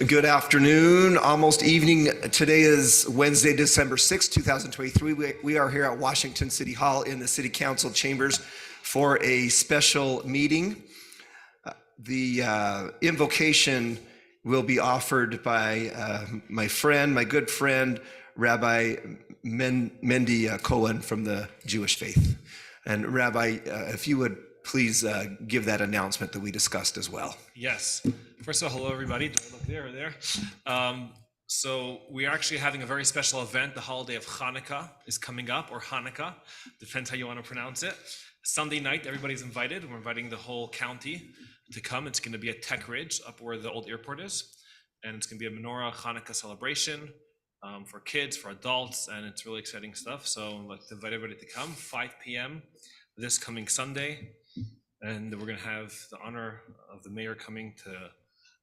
Good afternoon, almost evening. Today is Wednesday, December 6, 2023. We are here at Washington City Hall in the City Council chambers for a special meeting. The invocation will be offered by my good friend, Rabbi Mendy Cohen from the Jewish faith. And Rabbi, if you would please give that announcement that we discussed as well. Yes. First of all, hello everybody. Do I look there or there? So we are actually having a very special event. The holiday of Hanukkah is coming up, or Hanukkah, depends how you want to pronounce it. Sunday night, everybody's invited. We're inviting the whole county to come. It's going to be at Tech Ridge, up where the old airport is. And it's going to be a menorah Hanukkah celebration for kids, for adults, and it's really exciting stuff. So I'd like to invite everybody to come, 5 p.m. this coming Sunday. And we're going to have the honor of the mayor coming to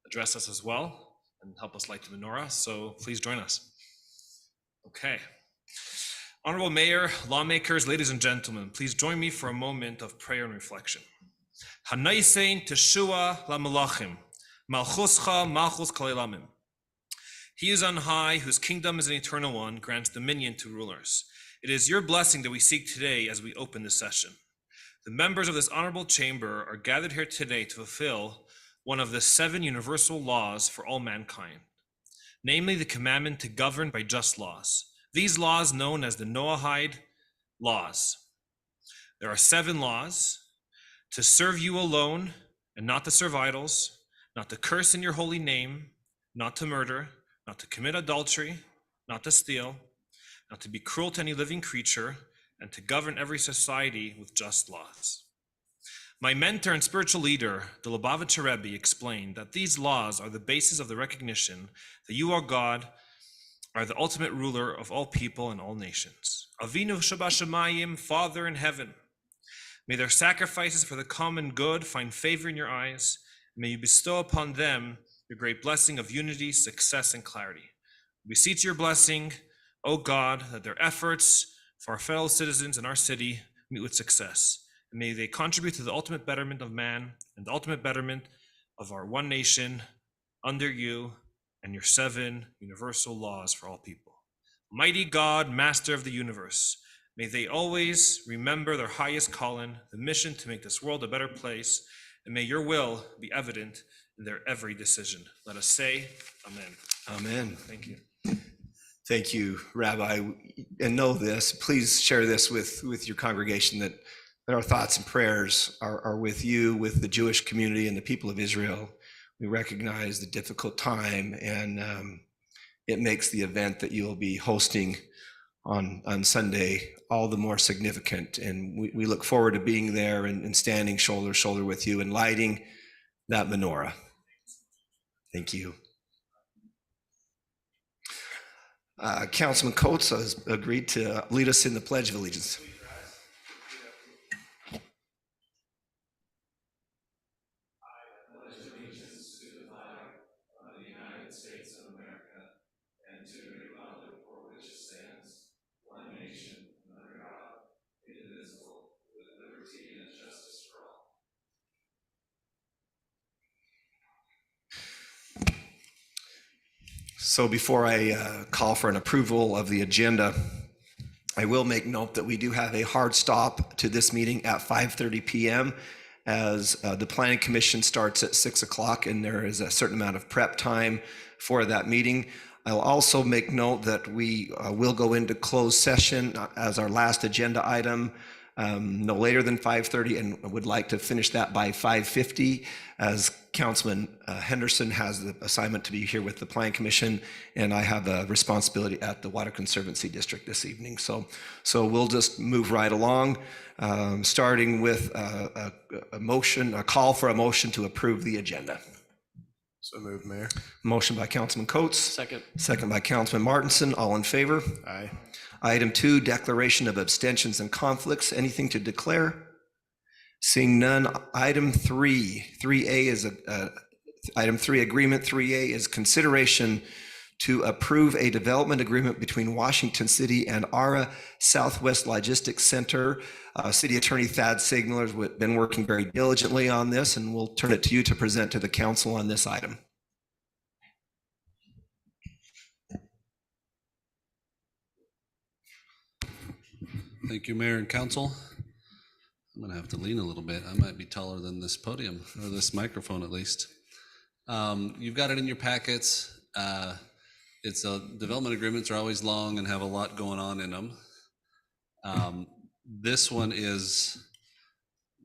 address us as well and help us light the menorah. So please join us. Okay. Honorable Mayor, lawmakers, ladies and gentlemen, please join me for a moment of prayer and reflection. Hanaisein teshua lamalachim, malchuscha malchus kalelamim. He is on high, whose kingdom is an eternal one, grants dominion to rulers. It is your blessing that we seek today as we open this session. The members of this honorable chamber are gathered here today to fulfill one of the 7 universal laws for all mankind, namely the commandment to govern by just laws. These laws known as the Noahide laws. There are 7 laws: to serve you alone and not to serve idols, not to curse in your holy name, not to murder, not to commit adultery, not to steal, not to be cruel to any living creature, and to govern every society with just laws. My mentor and spiritual leader, the Lubavitcher Rebbe, explained that these laws are the basis of the recognition that you, our God, are the ultimate ruler of all people and all nations. Avinu Shabashamayim, Father in heaven, may their sacrifices for the common good find favor in your eyes. May you bestow upon them your great blessing of unity, success, and clarity. We beseech your blessing, O God, that their efforts for our fellow citizens in our city meet with success. And may they contribute to the ultimate betterment of man and the ultimate betterment of our one nation under you and your 7 universal laws for all people. Mighty God, master of the universe, may they always remember their highest calling, the mission to make this world a better place, and may your will be evident in their every decision. Let us say, Amen. Amen. Thank you. Thank you, Rabbi. And know this, please share this with your congregation, that our thoughts and prayers are with you, with the Jewish community and the people of Israel. We recognize the difficult time, and it makes the event that you'll be hosting on Sunday all the more significant. And we look forward to being there and standing shoulder to shoulder with you and lighting that menorah. Thank you. Councilman Coates has agreed to lead us in the Pledge of Allegiance. So before I call for an approval of the agenda, I will make note that we do have a hard stop to this meeting at 5:30 p.m. as the Planning Commission starts at 6 o'clock, and there is a certain amount of prep time for that meeting. I'll also make note that we will go into closed session as our last agenda item no later than 5:30, and would like to finish that by 5:50, as Councilman Henderson has the assignment to be here with the Planning Commission, and I have a responsibility at the Water Conservancy District this evening. So we'll just move right along, starting with a call for a motion to approve the agenda. So moved, Mayor. Motion by Councilman Coates. Second. Second by Councilman Martinson. All in favor? Aye. Item 2, declaration of abstentions and conflicts. Anything to declare? Seeing none. Item 3A is item 3, agreement 3A is consideration to approve a development agreement between Washington City and ARA Southwest Logistics Center. City Attorney Thad Sigler has been working very diligently on this, and we'll turn it to you to present to the council on this item. Thank you, Mayor and Council. I'm gonna have to lean a little bit. I might be taller than this podium, or this microphone at least. You've got it in your packets. Development agreements are always long and have a lot going on in them. This one is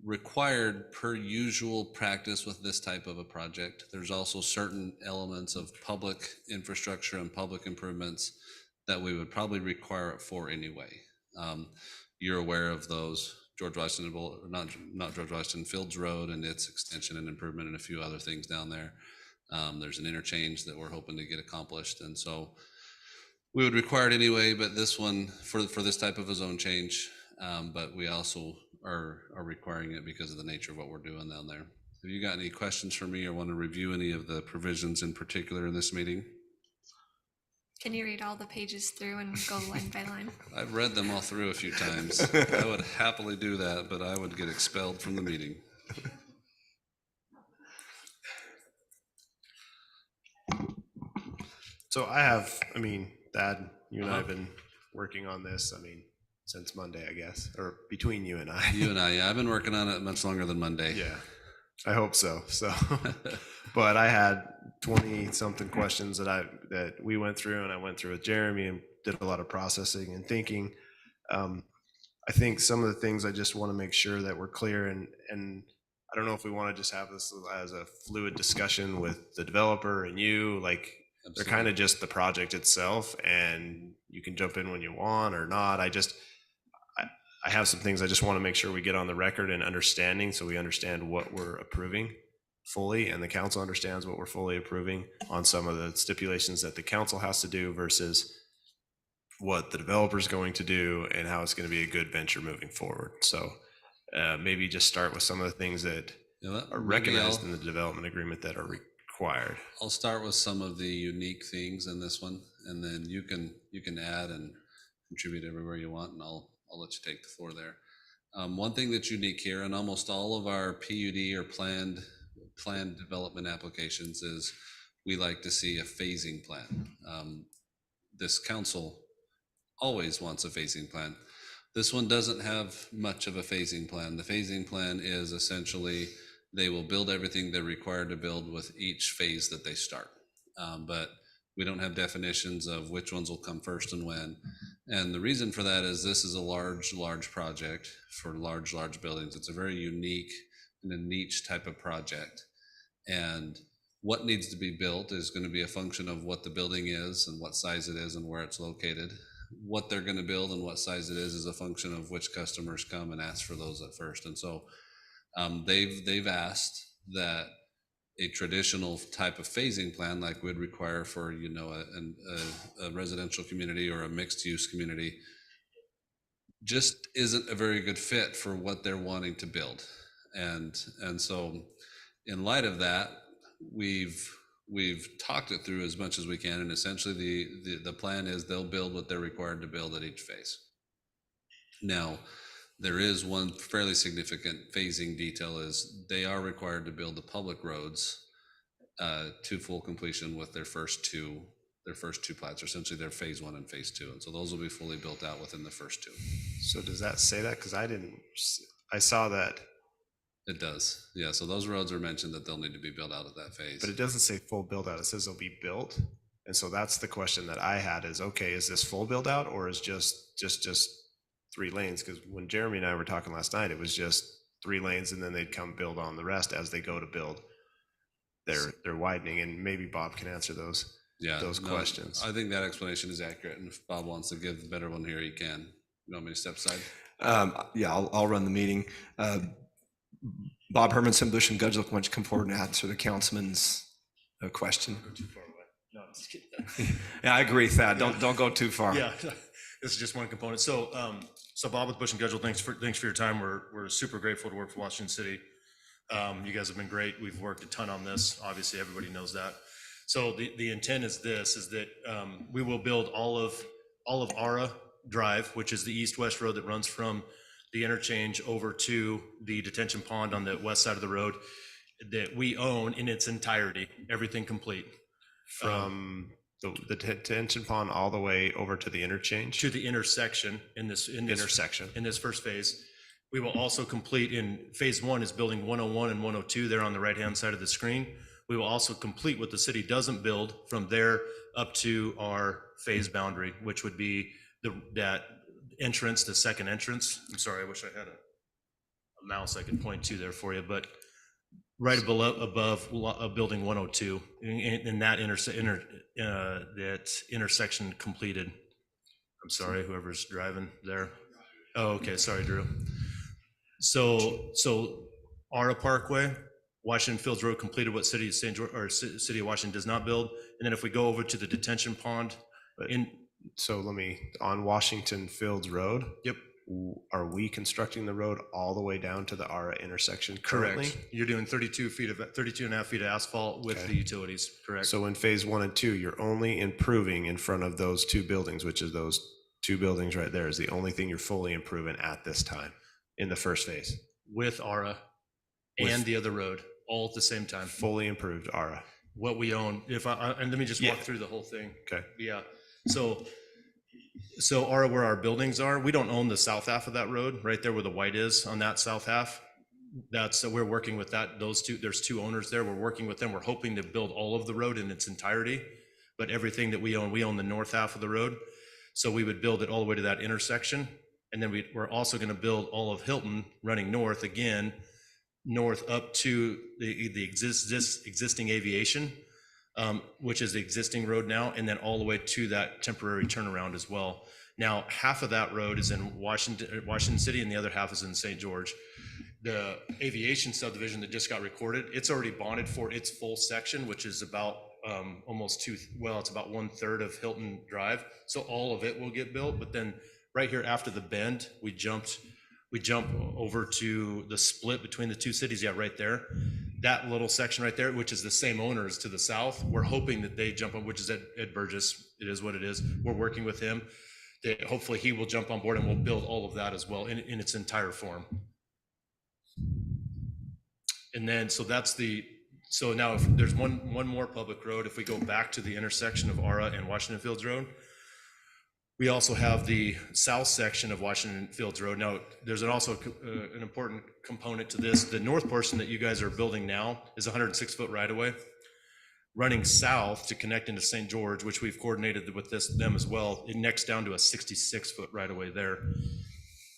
required per usual practice with this type of a project. There's also certain elements of public infrastructure and public improvements that we would probably require it for anyway. You're aware of those, George Washington, not George Washington, Fields Road and its extension and improvement and a few other things down there. There's an interchange that we're hoping to get accomplished. And so we would require it anyway, but this one for this type of a zone change, but we also are requiring it because of the nature of what we're doing down there. Have you got any questions for me or want to review any of the provisions in particular in this meeting? Can you read all the pages through and go line by line? I've read them all through a few times. I would happily do that, but I would get expelled from the meeting. So Thad, you and I have been working on this, since Monday, I guess, or between you and I. You and I, yeah, I've been working on it much longer than Monday. Yeah, I hope so. But I had 20-something questions that we went through, and I went through with Jeremy and did a lot of processing and thinking. I think some of the things I just want to make sure that we're clear, and I don't know if we want to just have this as a fluid discussion with the developer and you, like they're kind of just the project itself, and you can jump in when you want or not. I have some things I just want to make sure we get on the record and understanding, so we understand what we're approving fully, and the council understands what we're fully approving on some of the stipulations that the council has to do versus what the developer's going to do and how it's going to be a good venture moving forward. So maybe just start with some of the things that are recognized in the development agreement that are required. I'll start with some of the unique things in this one, and then you can add and contribute everywhere you want, and I'll let you take the floor there. One thing that's unique here, and almost all of our PUD or planned development applications, is we like to see a phasing plan. This council always wants a phasing plan. This one doesn't have much of a phasing plan. The phasing plan is essentially they will build everything they're required to build with each phase that they start. But we don't have definitions of which ones will come first and when. And the reason for that is this is a large project for large buildings. It's a very unique and a niche type of project. And what needs to be built is going to be a function of what the building is and what size it is and where it's located. What they're going to build and what size it is a function of which customers come and ask for those at first. And so they've asked that a traditional type of phasing plan, like we'd require for a residential community or a mixed use community, just isn't a very good fit for what they're wanting to build. And so in light of that, we've talked it through as much as we can, and essentially the plan is they'll build what they're required to build at each phase. Now, there is one fairly significant phasing detail, is they are required to build the public roads to full completion with their first two plats, or essentially their phase 1 and phase 2. And so those will be fully built out within the first 2. So does that say that? Because I saw that. It does, yeah. So those roads are mentioned that they'll need to be built out at that phase. But it doesn't say full build out. It says they'll be built. And so that's the question that I had is, okay, is this full build out or is just 3 lanes? Because when Jeremy and I were talking last night, it was just 3 lanes and then they'd come build on the rest as they go to build. They're widening, and maybe Bob can answer those questions. I think that explanation is accurate, and if Bob wants to give a better one here, he can. You want me to step aside? Yeah, I'll run the meeting. Bob Hermanson, Bush and Gudgel, why don't you come forward and answer the councilman's question? Go too far away. No, I'm just kidding. Yeah, I agree, Thad. Don't go too far. Yeah, this is just one component. So Bob with Bush and Gudgel, thanks for your time. We're super grateful to work for Washington City. You guys have been great. We've worked a ton on this. Obviously, everybody knows that. So the intent is that we will build all of Ara Drive, which is the east-west road that runs from the interchange over to the detention pond on the west side of the road, that we own in its entirety, everything complete. From The detention pond all the way over to the interchange? To the intersection in this Intersection. in this first phase. We will also complete in phase one is building 101 and 102 there on the right-hand side of the screen. We will also complete what the city doesn't build from there up to our phase boundary, which would be that entrance, the second entrance. I'm sorry, I wish I had a mouse I could point to there for you, but right above building 102 in that that intersection completed. I'm sorry, whoever's driving there. Oh, okay, sorry, Drew. So Ara Parkway, Washington Fields Road completed what City of St. George, or City of Washington does not build. And then if we go over to the detention pond So on Washington Fields Road, yep, are we constructing the road all the way down to the ARA intersection currently? correct. You're doing 32 and a half feet of asphalt with Okay. the utilities, correct? So in phase 1 and 2, you're only improving in front of those two buildings, which is those two buildings right there is the only thing you're fully improving at this time in the first phase. With ARA and the other road, all at the same time. Fully improved ARA. What we own, and let me just walk through the whole thing. Okay. Yeah, so where our buildings are, we don't own the south half of that road, right there where the white is on that south half. We're working with those two, there's two owners there, we're working with them, we're hoping to build all of the road in its entirety, but everything that we own the north half of the road. So we would build it all the way to that intersection, and then we're also gonna build all of Hilton running north again, north up to the existing aviation, which is the existing road now, and then all the way to that temporary turnaround as well. Now, half of that road is in Washington City, and the other half is in St. George. The aviation subdivision that just got recorded, it's already bonded for its full section, which is about it's about 1/3 of Hilton Drive. So all of it will get built, but then right here after the bend, we jump over to the split between the two cities. Yeah, right there. That little section right there, which is the same owners to the south, we're hoping that they jump on, which is Ed Burgess. It is what it is. We're working with him. That hopefully he will jump on board and we'll build all of that as well in its entire form. And then, so now if there's one more public road, if we go back to the intersection of ARA and Washington Fields Road, we also have the south section of Washington Fields Road. Now, there's also an important component to this. The north portion that you guys are building now is 106-foot right-of-way. Running south to connect into St. George, which we've coordinated with them as well, it necks down to a 66-foot right-of-way there.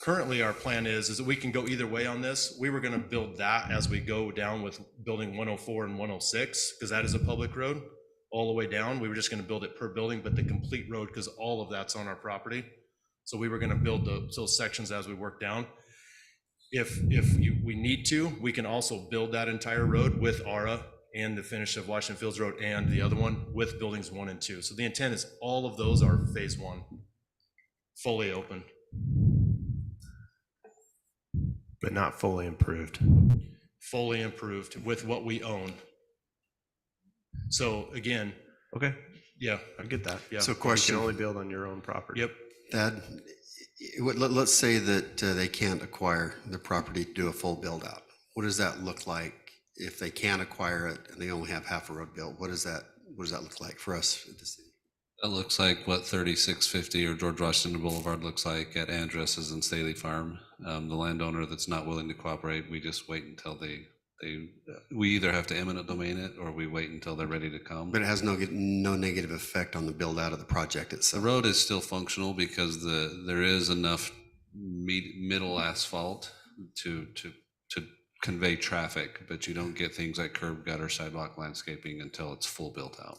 Currently, our plan is that we can go either way on this. We were gonna build that as we go down with building 104 and 106, because that is a public road all the way down. We were just gonna build it per building, but the complete road, because all of that's on our property. So we were gonna build those sections as we work down. If we need to, we can also build that entire road with ARA and the finish of Washington Fields Road and the other one with buildings 1 and 2. So the intent is all of those are phase 1, fully open. But not fully improved. Fully improved with what we own. So again, Okay, yeah, I get that. yeah. So You question, can only build on your own property. Yep. Thad, let's say that they can't acquire the property to do a full build out. What does that look like if they can't acquire it and they only have half a road built? What does that look like for us at the city? That looks like what 3650 or George Washington Boulevard looks like at Andress's and Staley Farm. The landowner that's not willing to cooperate, we just wait until we either have to eminent domain it or we wait until they're ready to come. But it has no negative effect on the build out of the project The itself. road is still functional because there is enough middle asphalt to convey traffic, but you don't get things like curb, gutter, sidewalk, landscaping until it's full built out.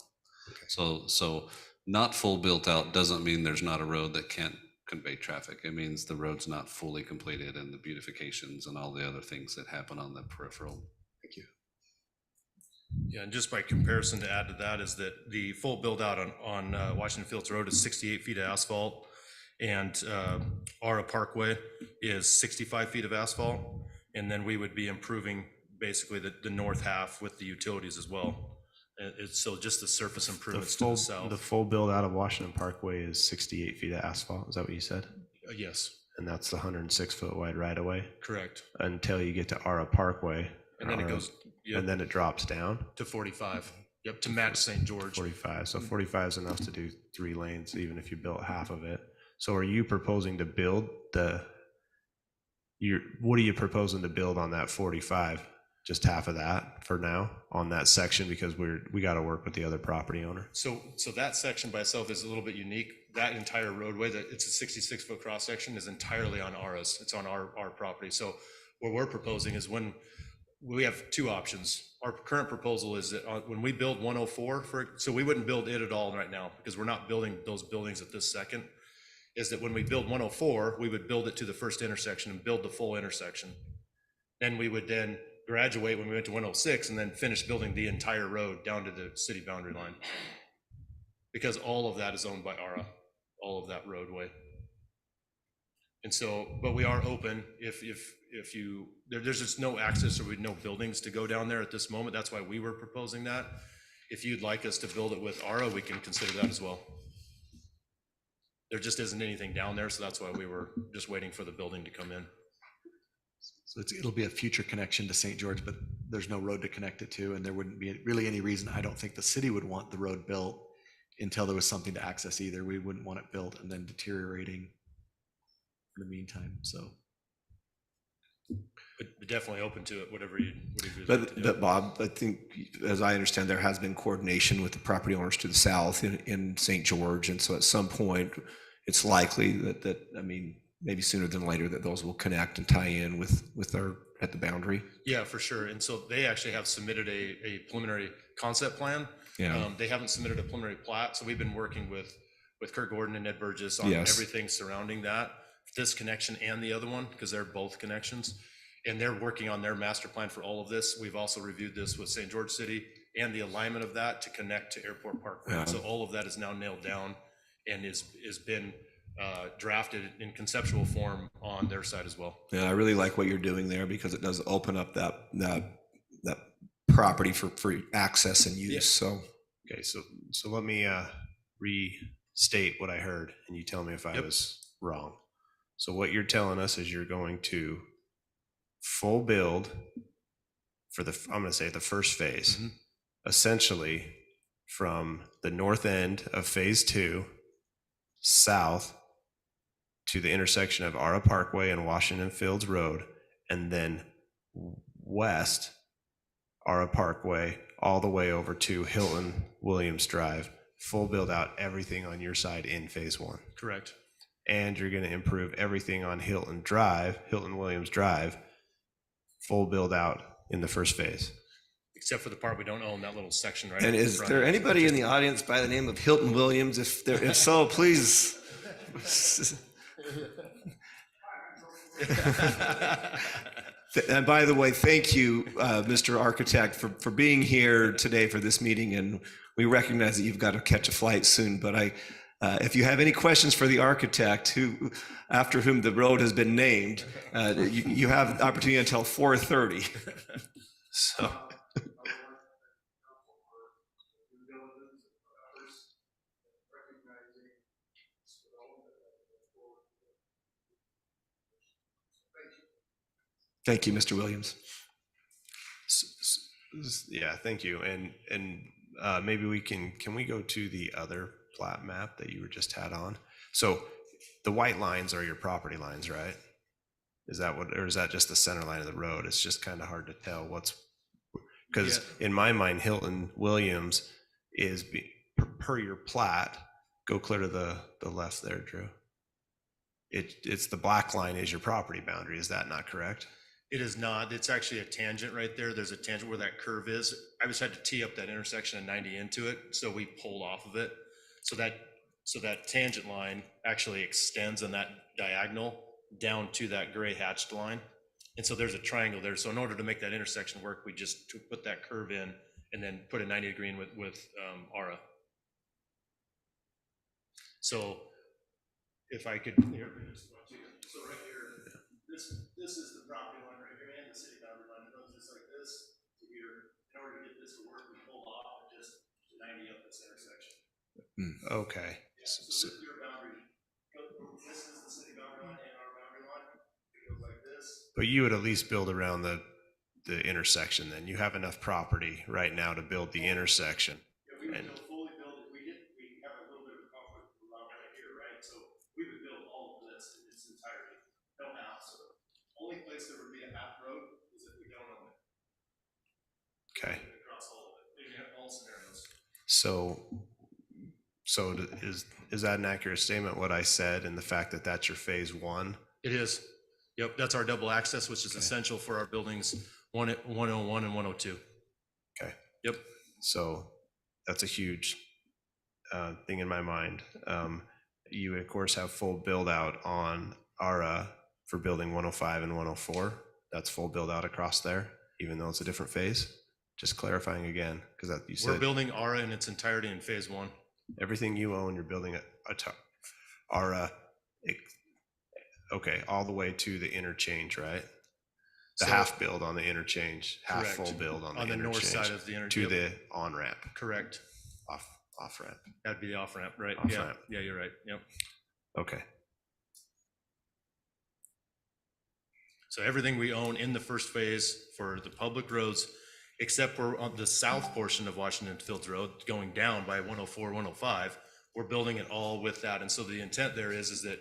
Okay. So not full built out doesn't mean there's not a road that can't convey traffic. It means the road's not fully completed and the beautifications and all the other things that happen on the peripheral. Thank you. Yeah, and just by comparison to add to that is that the full build out on Washington Fields Road is 68 feet of asphalt, and Ara Parkway is 65 feet of asphalt, and then we would be improving basically the north half with the utilities as well. So just the surface improvements to the south. The full build out of Washington Parkway is 68 feet of asphalt. Is that what you said? Yes, And that's the 106-foot wide right of way correct. until you get to ARA Parkway. And then it goes, yeah, And then it drops down. to 45. Yep, to match St. George. 45. So 45 is enough to do 3 lanes, even if you built half of it. So are you proposing to build what are you proposing to build on that 45? Just half of that for now on that section, because we got to work with the other property owner. So that section by itself is a little bit unique. That entire roadway, that it's a 66-foot cross section, is entirely on ours. It's on our property. So what we're proposing is when we have 2 options. Our current proposal is that when we build 104, so we wouldn't build it at all right now because we're not building those buildings at this second, is that when we build 104, we would build it to the first intersection and build the full intersection. Then we would then graduate when we went to 106 and then finish building the entire road down to the city boundary line. Because all of that is owned by ARA, all of that roadway. And so, but we are open if there's just no access or no buildings to go down there at this moment. That's why we were proposing that. If you'd like us to build it with ARA, we can consider that as well. There just isn't anything down there, so that's why we were just waiting for the building to come in. So it'll be a future connection to St. George, but there's no road to connect it to, and there wouldn't be really any reason. I don't think the city would want the road built until there was something to access either. We wouldn't want it built and then deteriorating in the meantime, so. But definitely open to it, whatever you'd like to do. But Bob, I think, as I understand, there has been coordination with the property owners to the south in St. George. And so at some point, it's likely that, I mean, maybe sooner than later, that those will connect and tie in with our, at the boundary. Yeah, for sure. And so they actually have submitted a preliminary concept plan. Yeah. They haven't submitted a preliminary plat, so we've been working with Kurt Gordon and Ed Burgess on Yes. everything surrounding that, this connection and the other one, because they're both connections. And they're working on their master plan for all of this. We've also reviewed this with St. George City and the alignment of that to connect to Airport Parkway. Yeah. So all of that is now nailed down and is been drafted in conceptual form on their side as well. Yeah, I really like what you're doing there because it does open up that property for access and use. Yeah. So Okay, so let me restate what I heard, and you tell me if I Yep. was wrong. So what you're telling us is you're going to full build for I'm going to say the first phase, Mhm. essentially from the north end of phase 2 south to the intersection of Ara Parkway and Washington Fields Road, and then west Ara Parkway all the way over to Hilton Williams Drive, full build out everything on your side in phase 1. Correct. And you're going to improve everything on Hilton Williams Drive, full build out in the first phase. Except for the part we don't own, that little section right. and in is front. there anybody in the audience by the name of Hilton Williams? If so, please. And by the way, thank you, Mr. Architect, for being here today for this meeting. And we recognize that you've got to catch a flight soon. But if you have any questions for the architect, after whom the road has been named, you have the opportunity until 4:30. So. Thank you, Mr. Williams. Yeah, thank you. And maybe can we go to the other plat map that you were just had on? So the white lines are your property lines, right? Is that what, or is that just the center line of the road? It's just kind of hard to tell because in my mind, Hilton Williams is per your plat, go clear to the left there, Drew. It's the black line is your property boundary. Is that not correct? It is not. It's actually a tangent right there. There's a tangent where that curve is. I just had to tee up that intersection and 90 into it, so we pulled off of it. So that tangent line actually extends on that diagonal down to that gray hatched line. And so there's a triangle there. So in order to make that intersection work, we just put that curve in and then put a 90-degree in with ARA. So if I could, here, so right here, this is the property line right here and the city boundary line. It goes just like this to here. In order to get this to work, we pull off just to 90 up this intersection. Okay. Yeah, so this is your boundary. This is the city boundary line and our boundary line. It goes like this. But you would at least build around the intersection then? You have enough property right now to build the intersection. Yeah, we would And- build fully build it. We have a little bit of a conflict around right here, right? So we would build all of this in its entirety. No half, so the only place there would be a half road is if we don't own it. Okay, Across all of it, maybe all scenarios. so is that an accurate statement, what I said, and the fact that that's your phase one? It is. Yep, that's our double access, which is Okay. essential for our buildings 101 and 102. Okay. Yep. So that's a huge thing in my mind. You of course have full build out on ARA for building 105 and 104. That's full build out across there, even though it's a different phase. Just clarifying again, because that you We're said building ARA in its entirety in phase one. everything you own, you're building ARA. Okay, all the way to the interchange, right? The So- half build on the interchange, half Correct. full build on the On the north interchange side of the to interchange. the on ramp, Correct. off ramp. That'd be the off ramp, right? Off Yeah, ramp. yeah, you're right. Yep. Okay. So everything we own in the first phase for the public roads, except for on the south portion of Washington Fields Road going down by 104, 105, we're building it all with that. And so the intent there is that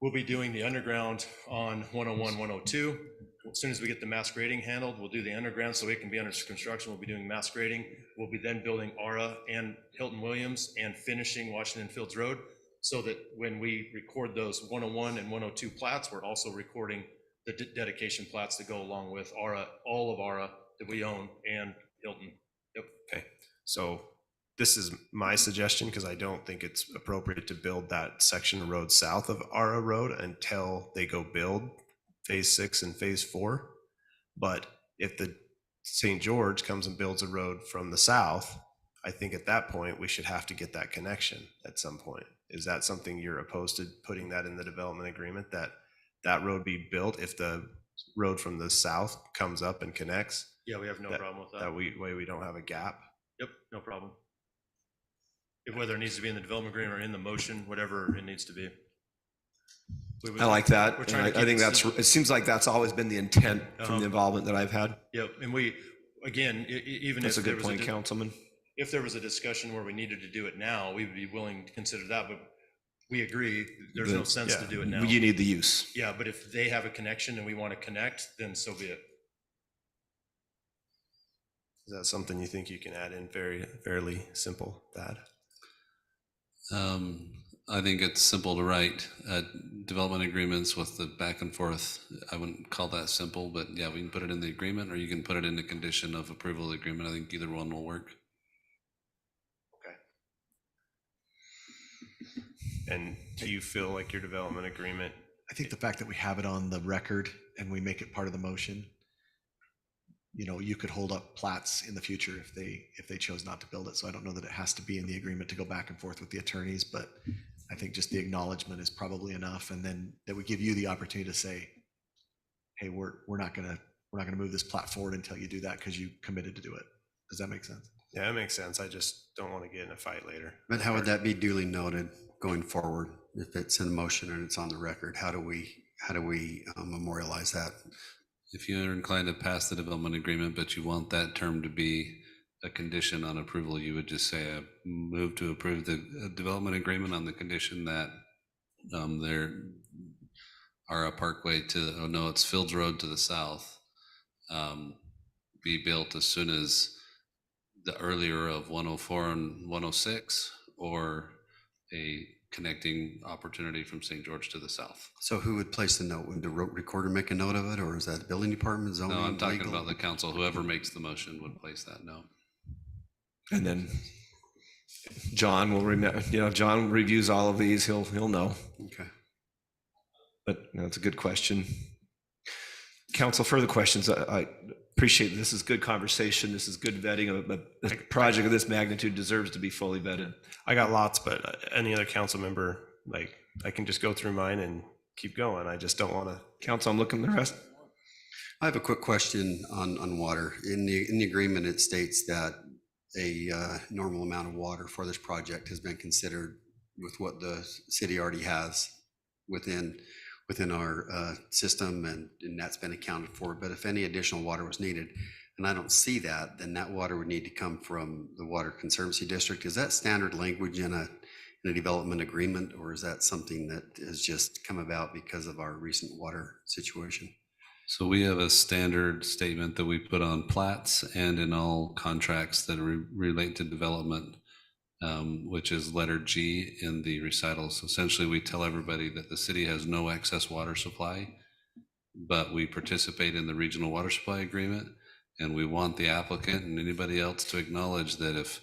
we'll be doing the underground on 101, 102. As soon as we get the mass grading handled, we'll do the underground so it can be under construction. We'll be doing mass grading. We'll be then building ARA and Hilton Williams and finishing Washington Fields Road, so that when we record those 101 and 102 plats, we're also recording the dedication plats that go along with ARA, all of ARA that we own, and Hilton. Yep. Okay. So this is my suggestion, because I don't think it's appropriate to build that section of road south of ARA Road until they go build phase 6 and phase 4. But if the St. George comes and builds a road from the south, I think at that point we should have to get that connection at some point. Is that something you're opposed to putting that in the development agreement, that that road be built if the road from the south comes up and connects? Yeah, we have no problem with that. That way we don't have a gap. Yep, no problem. Whether it needs to be in the development agreement or in the motion, whatever it needs to be. I like that. We're And trying to I keep think it that's, simple. it seems like that's always been the intent from Uh-huh. the involvement that I've had. Yep, and we, again, even That's if a there good was point, Councilman. if there was a discussion where we needed to do it now, we would be willing to consider that, but we agree, there's no The- sense to yeah, do it now. You need the use. Yeah, but if they have a connection and we want to connect, then so be it. Is that something you think you can add in fairly simple, Thad? I think it's simple to write. Development agreements with the back and forth, I wouldn't call that simple, but yeah, we can put it in the agreement, or you can put it in the condition of approval of the agreement. I think either one will work. And do you feel like your development agreement, I think the fact that we have it on the record and we make it part of the motion, you know, you could hold up plats in the future if they chose not to build it. So I don't know that it has to be in the agreement to go back and forth with the attorneys, but I think just the acknowledgement is probably enough. And then that we give you the opportunity to say, hey, we're not gonna move this plat forward until you do that because you committed to do it. Does that make sense? yeah, that makes sense. I just don't want to get in a fight later. But how would that be duly noted going forward? If it's in motion and it's on the record, how do we memorialize that? If you're inclined to pass the development agreement, but you want that term to be a condition on approval, you would just say, move to approve the development agreement on the condition that there are a parkway to, oh no, it's Fields Road to the south, be built as soon as the earlier of 104 and 106, or a connecting opportunity from St. George to the south. So who would place the note? Would the recorder make a note of it, or is that the building department, zoning? No, I'm talking legal? about the council. Whoever makes the motion would place that note. And then John will remember, if John reviews all of these, he'll know. Okay. But it's a good question. Council, further questions? I appreciate this is good conversation. This is good vetting. A project of this magnitude deserves to be fully vetted. I got lots, but any other council member, like, I can just go through mine and keep going. I just don't want to. Council, I'm looking at the rest. I have a quick question on water. In the agreement, it states that a normal amount of water for this project has been considered with what the city already has within within our system, and that's been accounted for. But if any additional water was needed, and I don't see that, then that water would need to come from the Water Conservancy District. Is that standard language in a development agreement, or is that something that has just come about because of our recent water situation? So we have a standard statement that we put on plats and in all contracts that relate to development, which is letter G in the recitals. Essentially, we tell everybody that the city has no excess water supply, but we participate in the regional water supply agreement. And we want the applicant and anybody else to acknowledge that if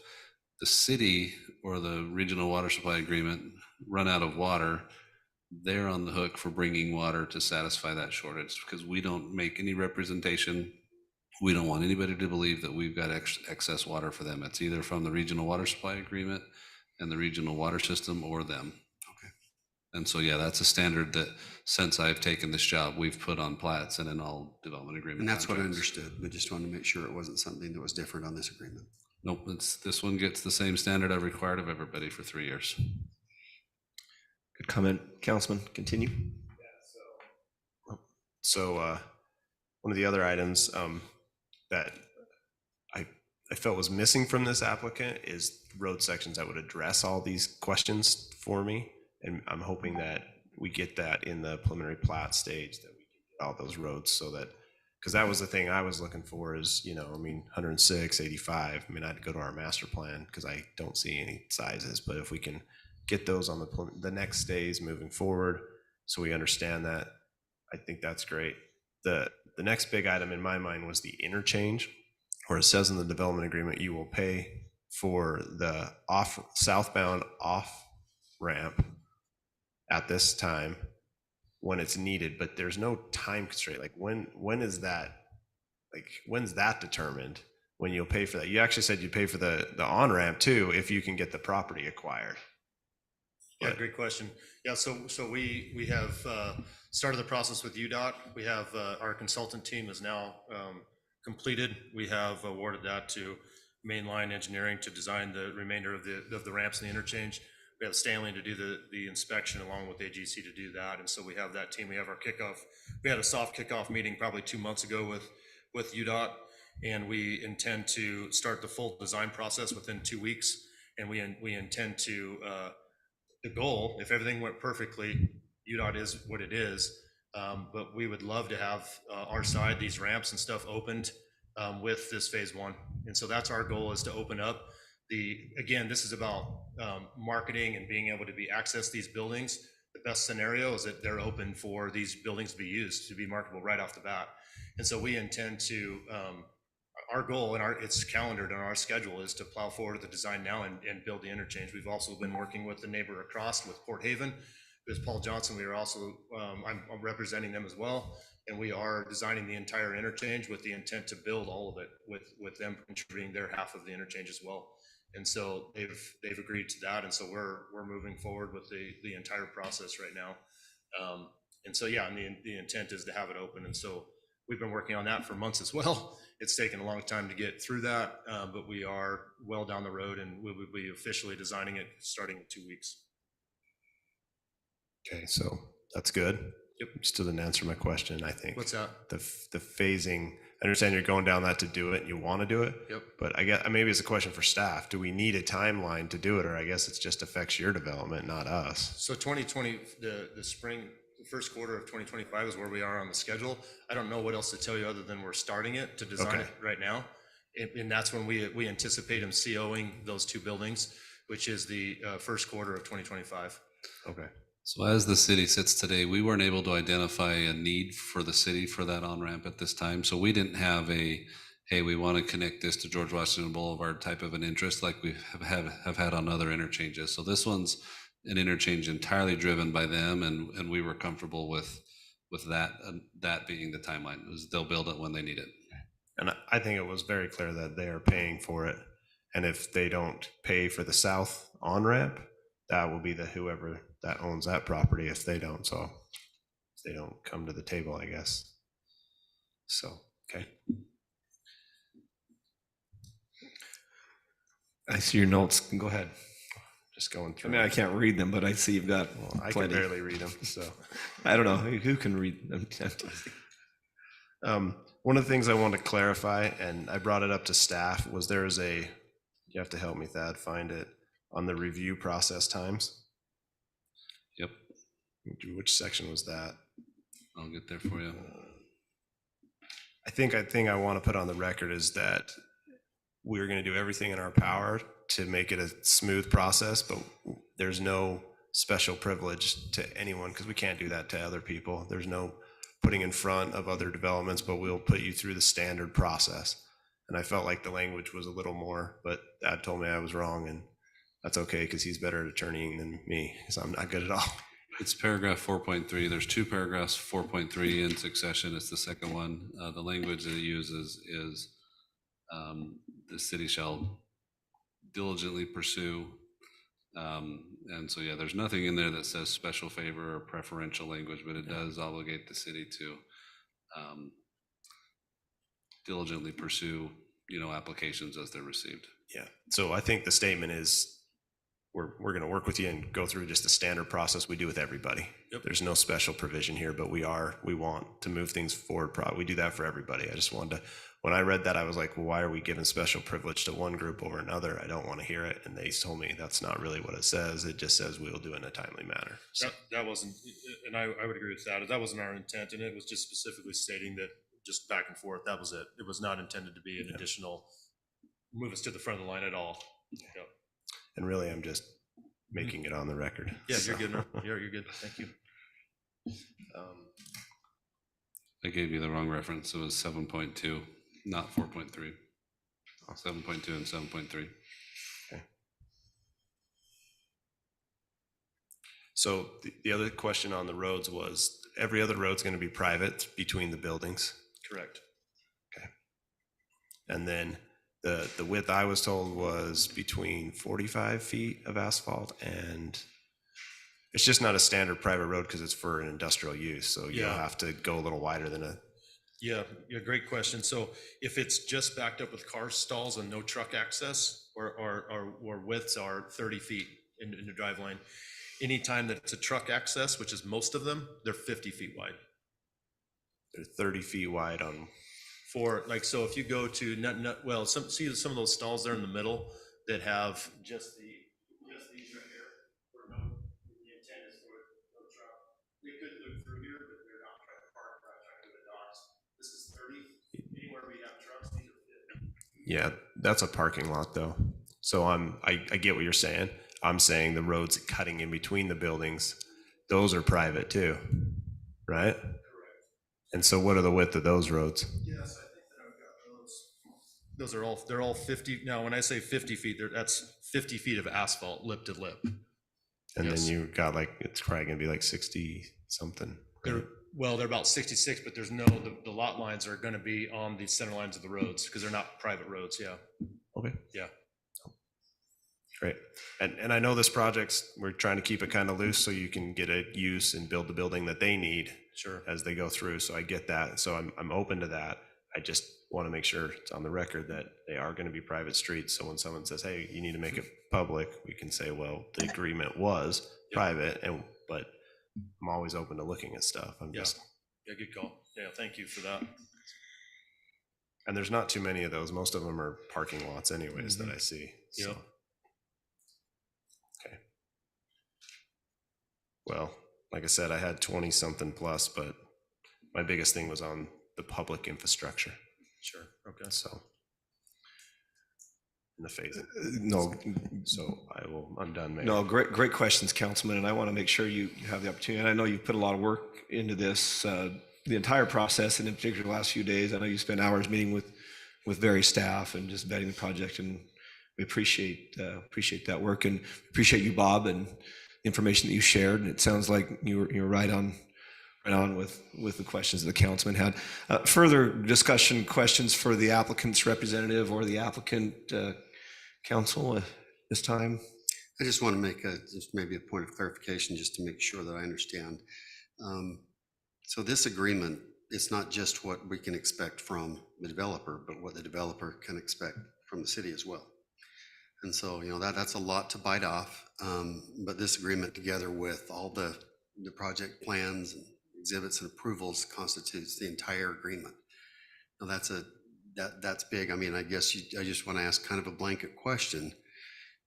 the city or the regional water supply agreement run out of water, they're on the hook for bringing water to satisfy that shortage, because we don't make any representation. We don't want anybody to believe that we've got excess water for them. It's either from the regional water supply agreement and the regional water system or them. Okay. And so, yeah, that's a standard that since I've taken this job, we've put on plats and in all development agreement. And that's what I contracts. understood, but just wanted to make sure it wasn't something that was different on this agreement. Nope, this one gets the same standard I've required of everybody for 3 years. Good comment, Councilman. Continue. So one of the other items that I felt was missing from this applicant is road sections that would address all these questions for me. And I'm hoping that we get that in the preliminary plat stage, that we can get all those roads, so that, because that was the thing I was looking for is, 106, 85. I mean, I'd go to our master plan because I don't see any sizes, but if we can get those on the next days moving forward, so we understand that, I think that's great. The next big item in my mind was the interchange, where it says in the development agreement, you will pay for the southbound off ramp at this time when it's needed, but there's no time constraint. Like when is that, when's that determined when you'll pay for that? You actually said you pay for the on-ramp too, if you can get the property acquired. Yeah, great question. Yeah, so we have started the process with UDOT. We have our consultant team is now completed. We have awarded that to Mainline Engineering to design the remainder of the ramps and the interchange. We have Stanley to do the inspection along with AGC to do that. And so we have that team. We have our kickoff. We had a soft kickoff meeting probably 2 months ago with UDOT, and we intend to start the full design process within 2 weeks. And we intend to the goal, if everything went perfectly, UDOT is what it is, but we would love to have our side, these ramps and stuff opened with this phase one. And so that's our goal, is to open up again, this is about marketing and being able to access these buildings. The best scenario is that they're open for these buildings to be used, to be marketable right off the bat. And so we intend to, our goal and it's calendared on our schedule is to plow forward the design now and build the interchange. We've also been working with the neighbor across with Port Haven, who's Paul Johnson. We are also, I'm representing them as well. And we are designing the entire interchange with the intent to build all of it with them contributing their half of the interchange as well. And so they've agreed to that. And so we're moving forward with the entire process right now. And so, yeah, and the intent is to have it open. And so we've been working on that for months as well. It's taken a long time to get through that, but we are well down the road, and we will be officially designing it starting in 2 weeks. Okay, so that's good. Yep. Still didn't answer my question, I think. What's that? The phasing, I understand you're going down that to do it and you want to do it. Yep. But I guess maybe it's a question for staff. Do we need a timeline to do it, or I guess it just affects your development, not us? So 2020, the spring, the first quarter of 2025 is where we are on the schedule. I don't know what else to tell you other than we're starting it to design it right now. And that's when we anticipate them COing those 2 buildings, which is the first quarter of 2025. Okay. So as the city sits today, we weren't able to identify a need for the city for that on-ramp at this time. So we didn't have hey, we want to connect this to George Washington Boulevard type of an interest like we have had on other interchanges. So this one's an interchange entirely driven by them, and we were comfortable with that being the timeline. It was they'll build it when they need it. And I think it was very clear that they are paying for it. And if they don't pay for the south on-ramp, that will be whoever that owns that property if they don't. So if they don't come to the table, I guess. So, okay. I see your notes. Go ahead. just going I through. mean, I can't read them, but I see you've got Well, I can plenty. barely read them, so. I don't know who can read them. One of the things I wanted to clarify, and I brought it up to staff, was there is a, you have to help me, Thad, find it, on the review process times. Yep, Which section was that? I'll get there for you. I think I want to put on the record is that we're going to do everything in our power to make it a smooth process, but there's no special privilege to anyone because we can't do that to other people. There's no putting in front of other developments, but we'll put you through the standard process. And I felt like the language was a little more, but Dad told me I was wrong, and that's okay because he's better at attorneying than me because I'm not good at all. It's paragraph 4.3. There's two paragraphs, 4.3 in succession. It's the second one. The language that it uses is the city shall diligently pursue. And so, yeah, there's nothing in there that says special favor or preferential language, but it does obligate the city to diligently pursue, applications as they're received. Yeah. So I think the statement is we're going to work with you and go through just the standard process we do with everybody. Yep. There's no special provision here, but we want to move things forward. We do that for everybody. I just wanted to, when I read that, I was like, well, why are we giving special privilege to one group over another? I don't want to hear it. And they told me that's not really what it says. It just says we'll do it in a timely manner. So, That wasn't, and I would agree with that. That wasn't our intent, and it was just specifically stating that just back and forth, that was it. It was not intended to be an additional, move us to the front of the line at all. Yep. and really, I'm just making it on the record. Yeah, So, you're good. man. You're good. Thank you. I gave you the wrong reference. It was 7.2, not 4.3. 7.2 and 7.3. So the other question on the roads was, every other road's going to be private between the buildings. Correct. And then the width I was told was between 45 feet of asphalt, and it's just not a standard private road because it's for an industrial use. So you'll Yeah. have to go a little wider than a, Yeah, great question. So if it's just backed up with car stalls and no truck access, or widths are 30 feet in the drive lane, anytime that it's a truck access, which is most of them, they're 50 feet wide. they're 30 feet wide on, For like, so if you go to some of those stalls there in the middle that have just these right here, where the intent is for no truck. They could look through here, but they're not trying to park, they're not trying to do the docks. This is 30. Anywhere we have trucks, these are 50. yeah, that's a parking lot though. So I get what you're saying. I'm saying the roads cutting in between the buildings, those are private too, right? Correct. And so what are the width of those roads? Yes, I think that I've got those. They're all 50. Now, when I say 50 feet, that's 50 feet of asphalt lip to lip. And Yes. then you got like, it's probably gonna be like 60 something. They're about 66, but there's the lot lines are gonna be on the center lines of the roads because they're not private roads, yeah. Okay. Yeah. Great. And I know this project's, we're trying to keep it kind of loose so you can get a use and build the building that they need Sure. as they go through. So I get that. So I'm open to that. I just want to make sure it's on the record that they are going to be private streets. So when someone says, hey, you need to make it public, we can say, well, the agreement was private, but I'm always open to looking at stuff. I'm Yeah. just, Yeah, good call. Yeah, thank you for that. and there's not too many of those. Most of them are parking lots anyways that I see. So. Yep. Okay. Well, like I said, I had 20 something plus, but my biggest thing was on the public infrastructure. Sure. Okay. So. In the phase. No, So I'm done, Mayor. no, great questions, Councilman, and I want to make sure you have the opportunity. And I know you've put a lot of work into this, the entire process, and in particular the last few days. I know you spent hours meeting with various staff and just vetting the project, and we appreciate that work, and appreciate you, Bob, and the information that you shared. And it sounds like you're right on with the questions that the councilman had. Further discussion, questions for the applicant's representative or the applicant council at this time? I just want to make just maybe a point of clarification, just to make sure that I understand. So this agreement, it's not just what we can expect from the developer, but what the developer can expect from the city as well. And so, that's a lot to bite off. But this agreement, together with all the project plans and exhibits and approvals, constitutes the entire agreement. Now, that's big. I mean, I guess I just want to ask kind of a blanket question.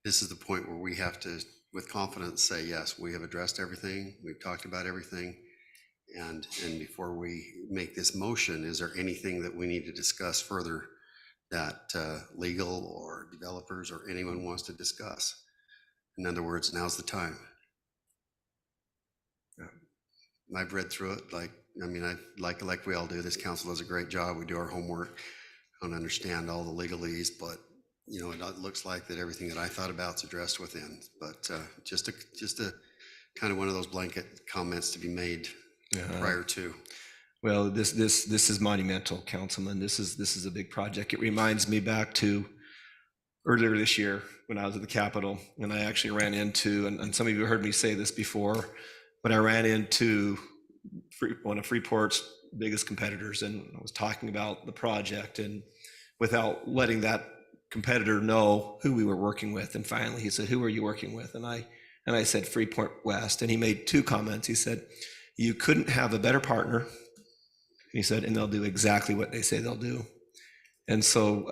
This is the point where we have to, with confidence, say, yes, we have addressed everything. We've talked about everything. And before we make this motion, is there anything that we need to discuss further that legal or developers or anyone wants to discuss? In other words, now's the time. I've read through it like we all do. This council does a great job. We do our homework. I don't understand all the legalese, but it looks like that everything that I thought about is addressed within. But just a kind of one of those blanket comments to be made prior to. Well, this is monumental, Councilman. This is a big project. It reminds me back to earlier this year when I was at the Capitol, and I actually ran into, and some of you heard me say this before, but I ran into one of Freeport's biggest competitors, and I was talking about the project, and without letting that competitor know who we were working with, and finally he said, "Who are you working with?" And I said, "Freeport West," and he made two comments. He said, "You couldn't have a better partner." He said, "And they'll do exactly what they say they'll do." And so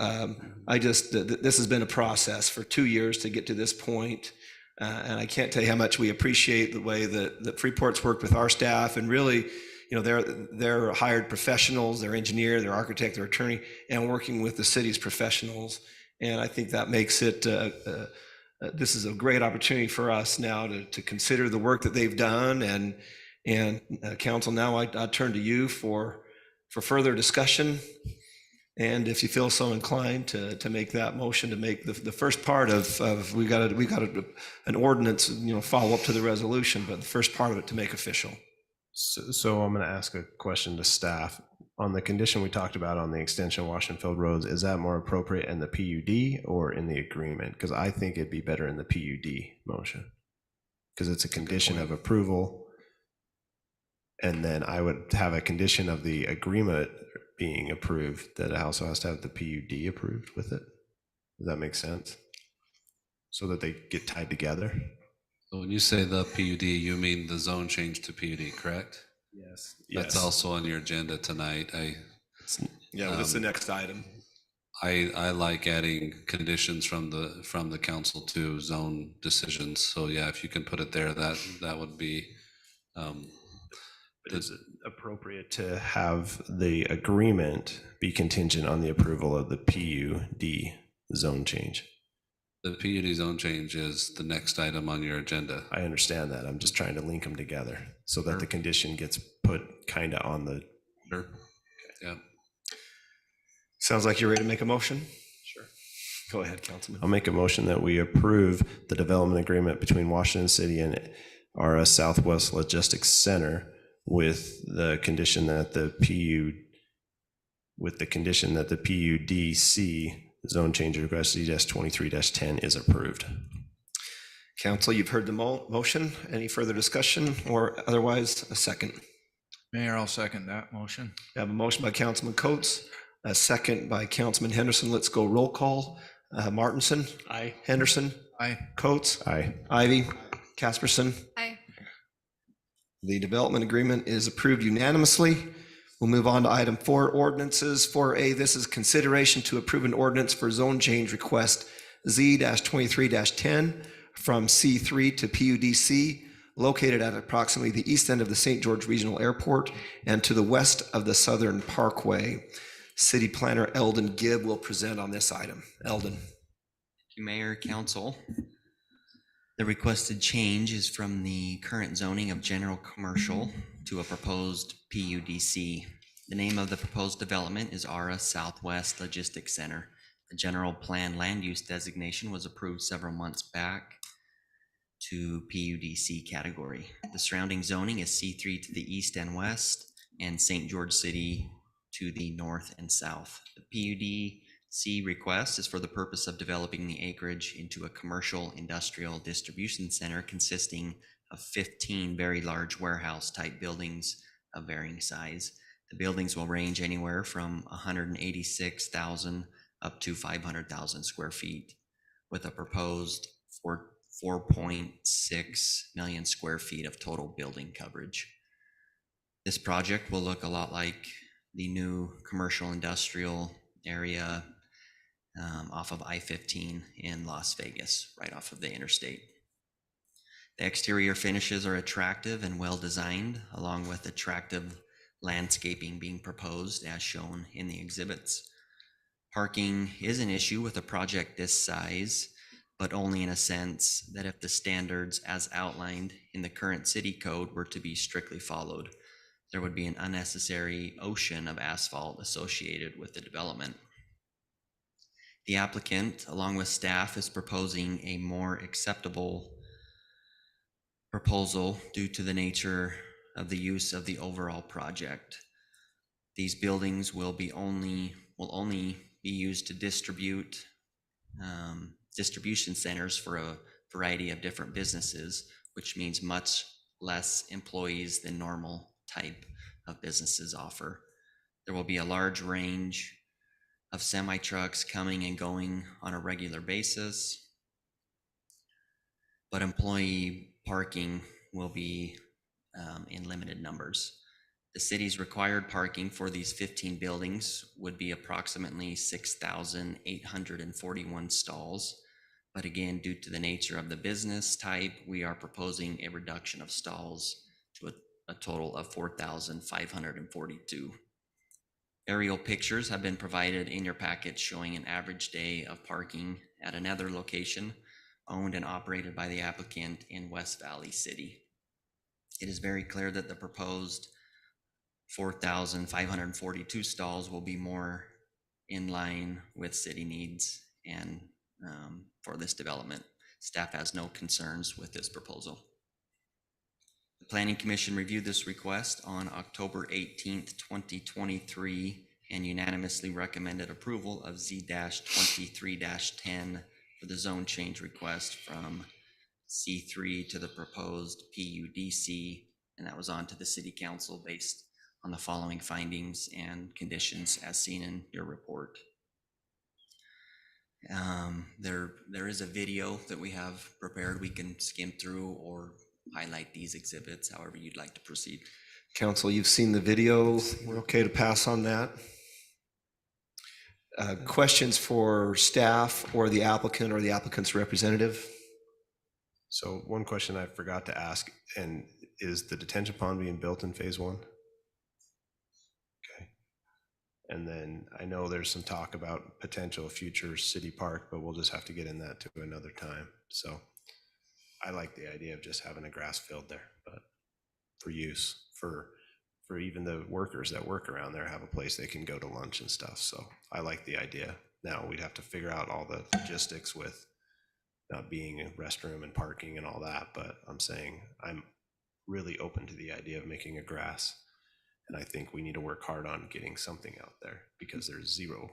this has been a process for 2 years to get to this point. And I can't tell you how much we appreciate the way that Freeport's worked with our staff, and really, they're hired professionals, their engineer, their architect, their attorney, and working with the city's professionals. And I think that makes it, this is a great opportunity for us now to consider the work that they've done. And council, now I turn to you for further discussion. And if you feel so inclined to make that motion, to make the first part of we got an ordinance, follow up to the resolution, but the first part of it to make official. So I'm going to ask a question to staff. On the condition we talked about on the extension of Washington Field Roads, is that more appropriate in the PUD or in the agreement? Because I think it'd be better in the PUD motion, because it's a condition of approval. And then I would have a condition of the agreement being approved that it also has to have the PUD approved with it. Does that make sense? So that they get tied together? So when you say the PUD, you mean the zone change to PUD, correct? Yes. That's also on your agenda tonight. That's the next item. I like adding conditions from the council to zone decisions. So yeah, if you can put it there, that would be. But is it appropriate to have the agreement be contingent on the approval of the PUD zone change? The PUD zone change is the next item on your agenda. I understand that. I'm just trying to link them together so that the condition gets put kind of on the. Sure. Yeah. Sounds like you're ready to make a motion? Sure. Go ahead, Councilman. I'll make a motion that we approve the development agreement between Washington City and RS Southwest Logistics Center with the condition that the PUDC zone change request Z-23-10 is approved. Council, you've heard the motion. Any further discussion, or otherwise a second? Mayor, I'll second that motion. We have a motion by Councilman Coates, a second by Councilman Henderson. Let's go roll call. Martinson. Aye. Henderson. Aye. Coates. Aye. Ivy. Casperson. Aye. The development agreement is approved unanimously. We'll move on to item 4, ordinances. 4A, this is consideration to approve an ordinance for zone change request Z-23-10 from C3 to PUDC, located at approximately the east end of the St. George Regional Airport and to the west of the Southern Parkway. City Planner Eldon Gibb will present on this item. Eldon. Thank you, Mayor, Council. The requested change is from the current zoning of general commercial to a proposed PUDC. The name of the proposed development is RS Southwest Logistics Center. The general plan land use designation was approved several months back to PUDC category. The surrounding zoning is C3 to the east and west, and St. George City to the north and south. The PUDC request is for the purpose of developing the acreage into a commercial industrial distribution center consisting of 15 very large warehouse type buildings of varying size. The buildings will range anywhere from 186,000 up to 500,000 square feet. with a proposed 4.6 million square feet of total building coverage. This project will look a lot like the new commercial industrial area off of I-15 in Las Vegas, right off of the interstate. The exterior finishes are attractive and well designed, along with attractive landscaping being proposed as shown in the exhibits. Parking is an issue with a project this size, but only in a sense that if the standards as outlined in the current city code were to be strictly followed, there would be an unnecessary ocean of asphalt associated with the development. The applicant, along with staff, is proposing a more acceptable proposal due to the nature of the use of the overall project. These buildings will only be used to distribute distribution centers for a variety of different businesses, which means much less employees than normal type of businesses offer. There will be a large range of semi-trucks coming and going on a regular basis, but employee parking will be in limited numbers. The city's required parking for these 15 buildings would be approximately 6,841 stalls. But again, due to the nature of the business type, we are proposing a reduction of stalls to a total of 4,542. Aerial pictures have been provided in your packet showing an average day of parking at another location owned and operated by the applicant in West Valley City. It is very clear that the proposed 4,542 stalls will be more in line with city needs and for this development. Staff has no concerns with this proposal. The Planning Commission reviewed this request on October 18th, 2023, and unanimously recommended approval of Z-23-10 for the zone change request from C3 to the proposed PUDC, and that was on to the City Council based on the following findings and conditions as seen in your report. There is a video that we have prepared. We can skim through or highlight these exhibits, however you'd like to proceed. Council, you've seen the video. We're okay to pass on that. Questions for staff or the applicant or the applicant's representative? So one question I forgot to ask, and is the detention pond being built in phase one? Okay. And then I know there's some talk about potential future city park, but we'll just have to get in that to another time. So I like the idea of just having a grass field there, but for use, for even the workers that work around there have a place they can go to lunch and stuff. So I like the idea. Now we'd have to figure out all the logistics with not being a restroom and parking and all that, but I'm saying I'm really open to the idea of making a grass. And I think we need to work hard on getting something out there because there's zero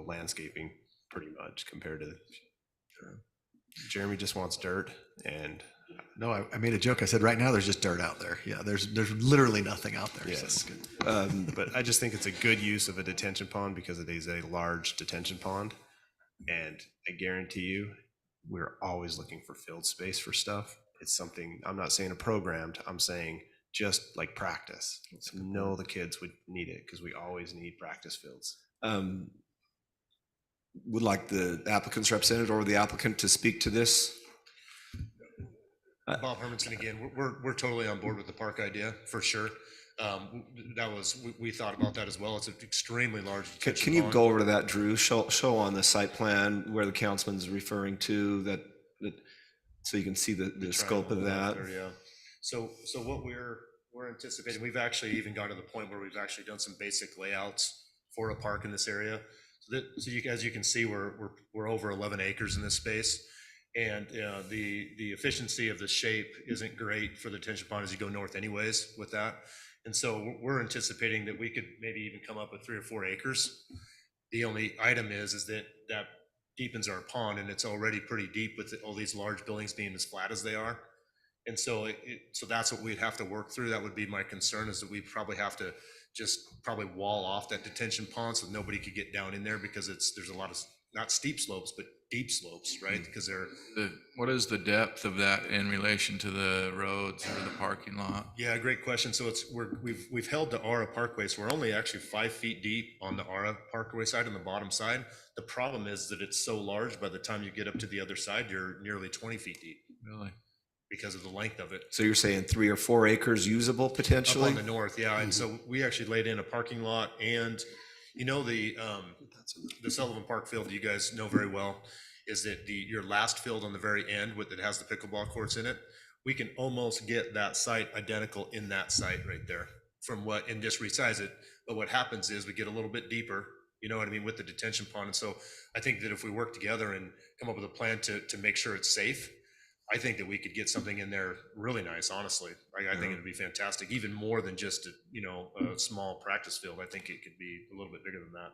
landscaping pretty much compared to Jeremy just wants dirt. And No, I made a joke. I said, right now, there's just dirt out there. Yeah, there's literally nothing out there. yes, So. but I just think it's a good use of a detention pond because it is a large detention pond. And I guarantee you, we're always looking for field space for stuff. It's something, I'm not saying a programmed, I'm saying just like practice. So know the kids would need it because we always need practice fields. Would like the applicant's representative or the applicant to speak to this? Bob Hermanson again, we're totally on board with the park idea, for sure. We thought about that as well. It's an extremely large. Can you go over to that, Drew? Show on the site plan where the councilman's referring to that so you can see the scope of that. Yeah. So what we're anticipating, we've actually even got to the point where we've actually done some basic layouts for a park in this area. As you can see, we're over 11 acres in this space. And the efficiency of the shape isn't great for the detention pond as you go north anyways with that. And so we're anticipating that we could maybe even come up with 3 or 4 acres. The only item is that deepens our pond, and it's already pretty deep with all these large buildings being as flat as they are. And so so that's what we'd have to work through. That would be my concern, is that we probably have to just wall off that detention pond so nobody could get down in there because there's a lot of not steep slopes, but deep slopes, right? Because they're, What is the depth of that in relation to the roads or the parking lot? yeah, great question. So we've held the Aura Parkway, so we're only actually 5 feet deep on the Aura Parkway side, on the bottom side. The problem is that it's so large, by the time you get up to the other side, you're nearly 20 feet deep Really? because of the length of it. So you're saying 3 or 4 acres usable Up potentially? on the north, yeah, and so we actually laid in a parking lot, and you know, the Sullivan Park field, you guys know very well, is that your last field on the very end that has the pickleball courts in it, we can almost get that site identical in that site right there and just resize it. But what happens is we get a little bit deeper, you know what I mean, with the detention pond. And so I think that if we work together and come up with a plan to make sure it's safe, I think that we could get something in there really nice, honestly. I think it'd be fantastic, even more than just, a small practice field. I think it could be a little bit bigger than that.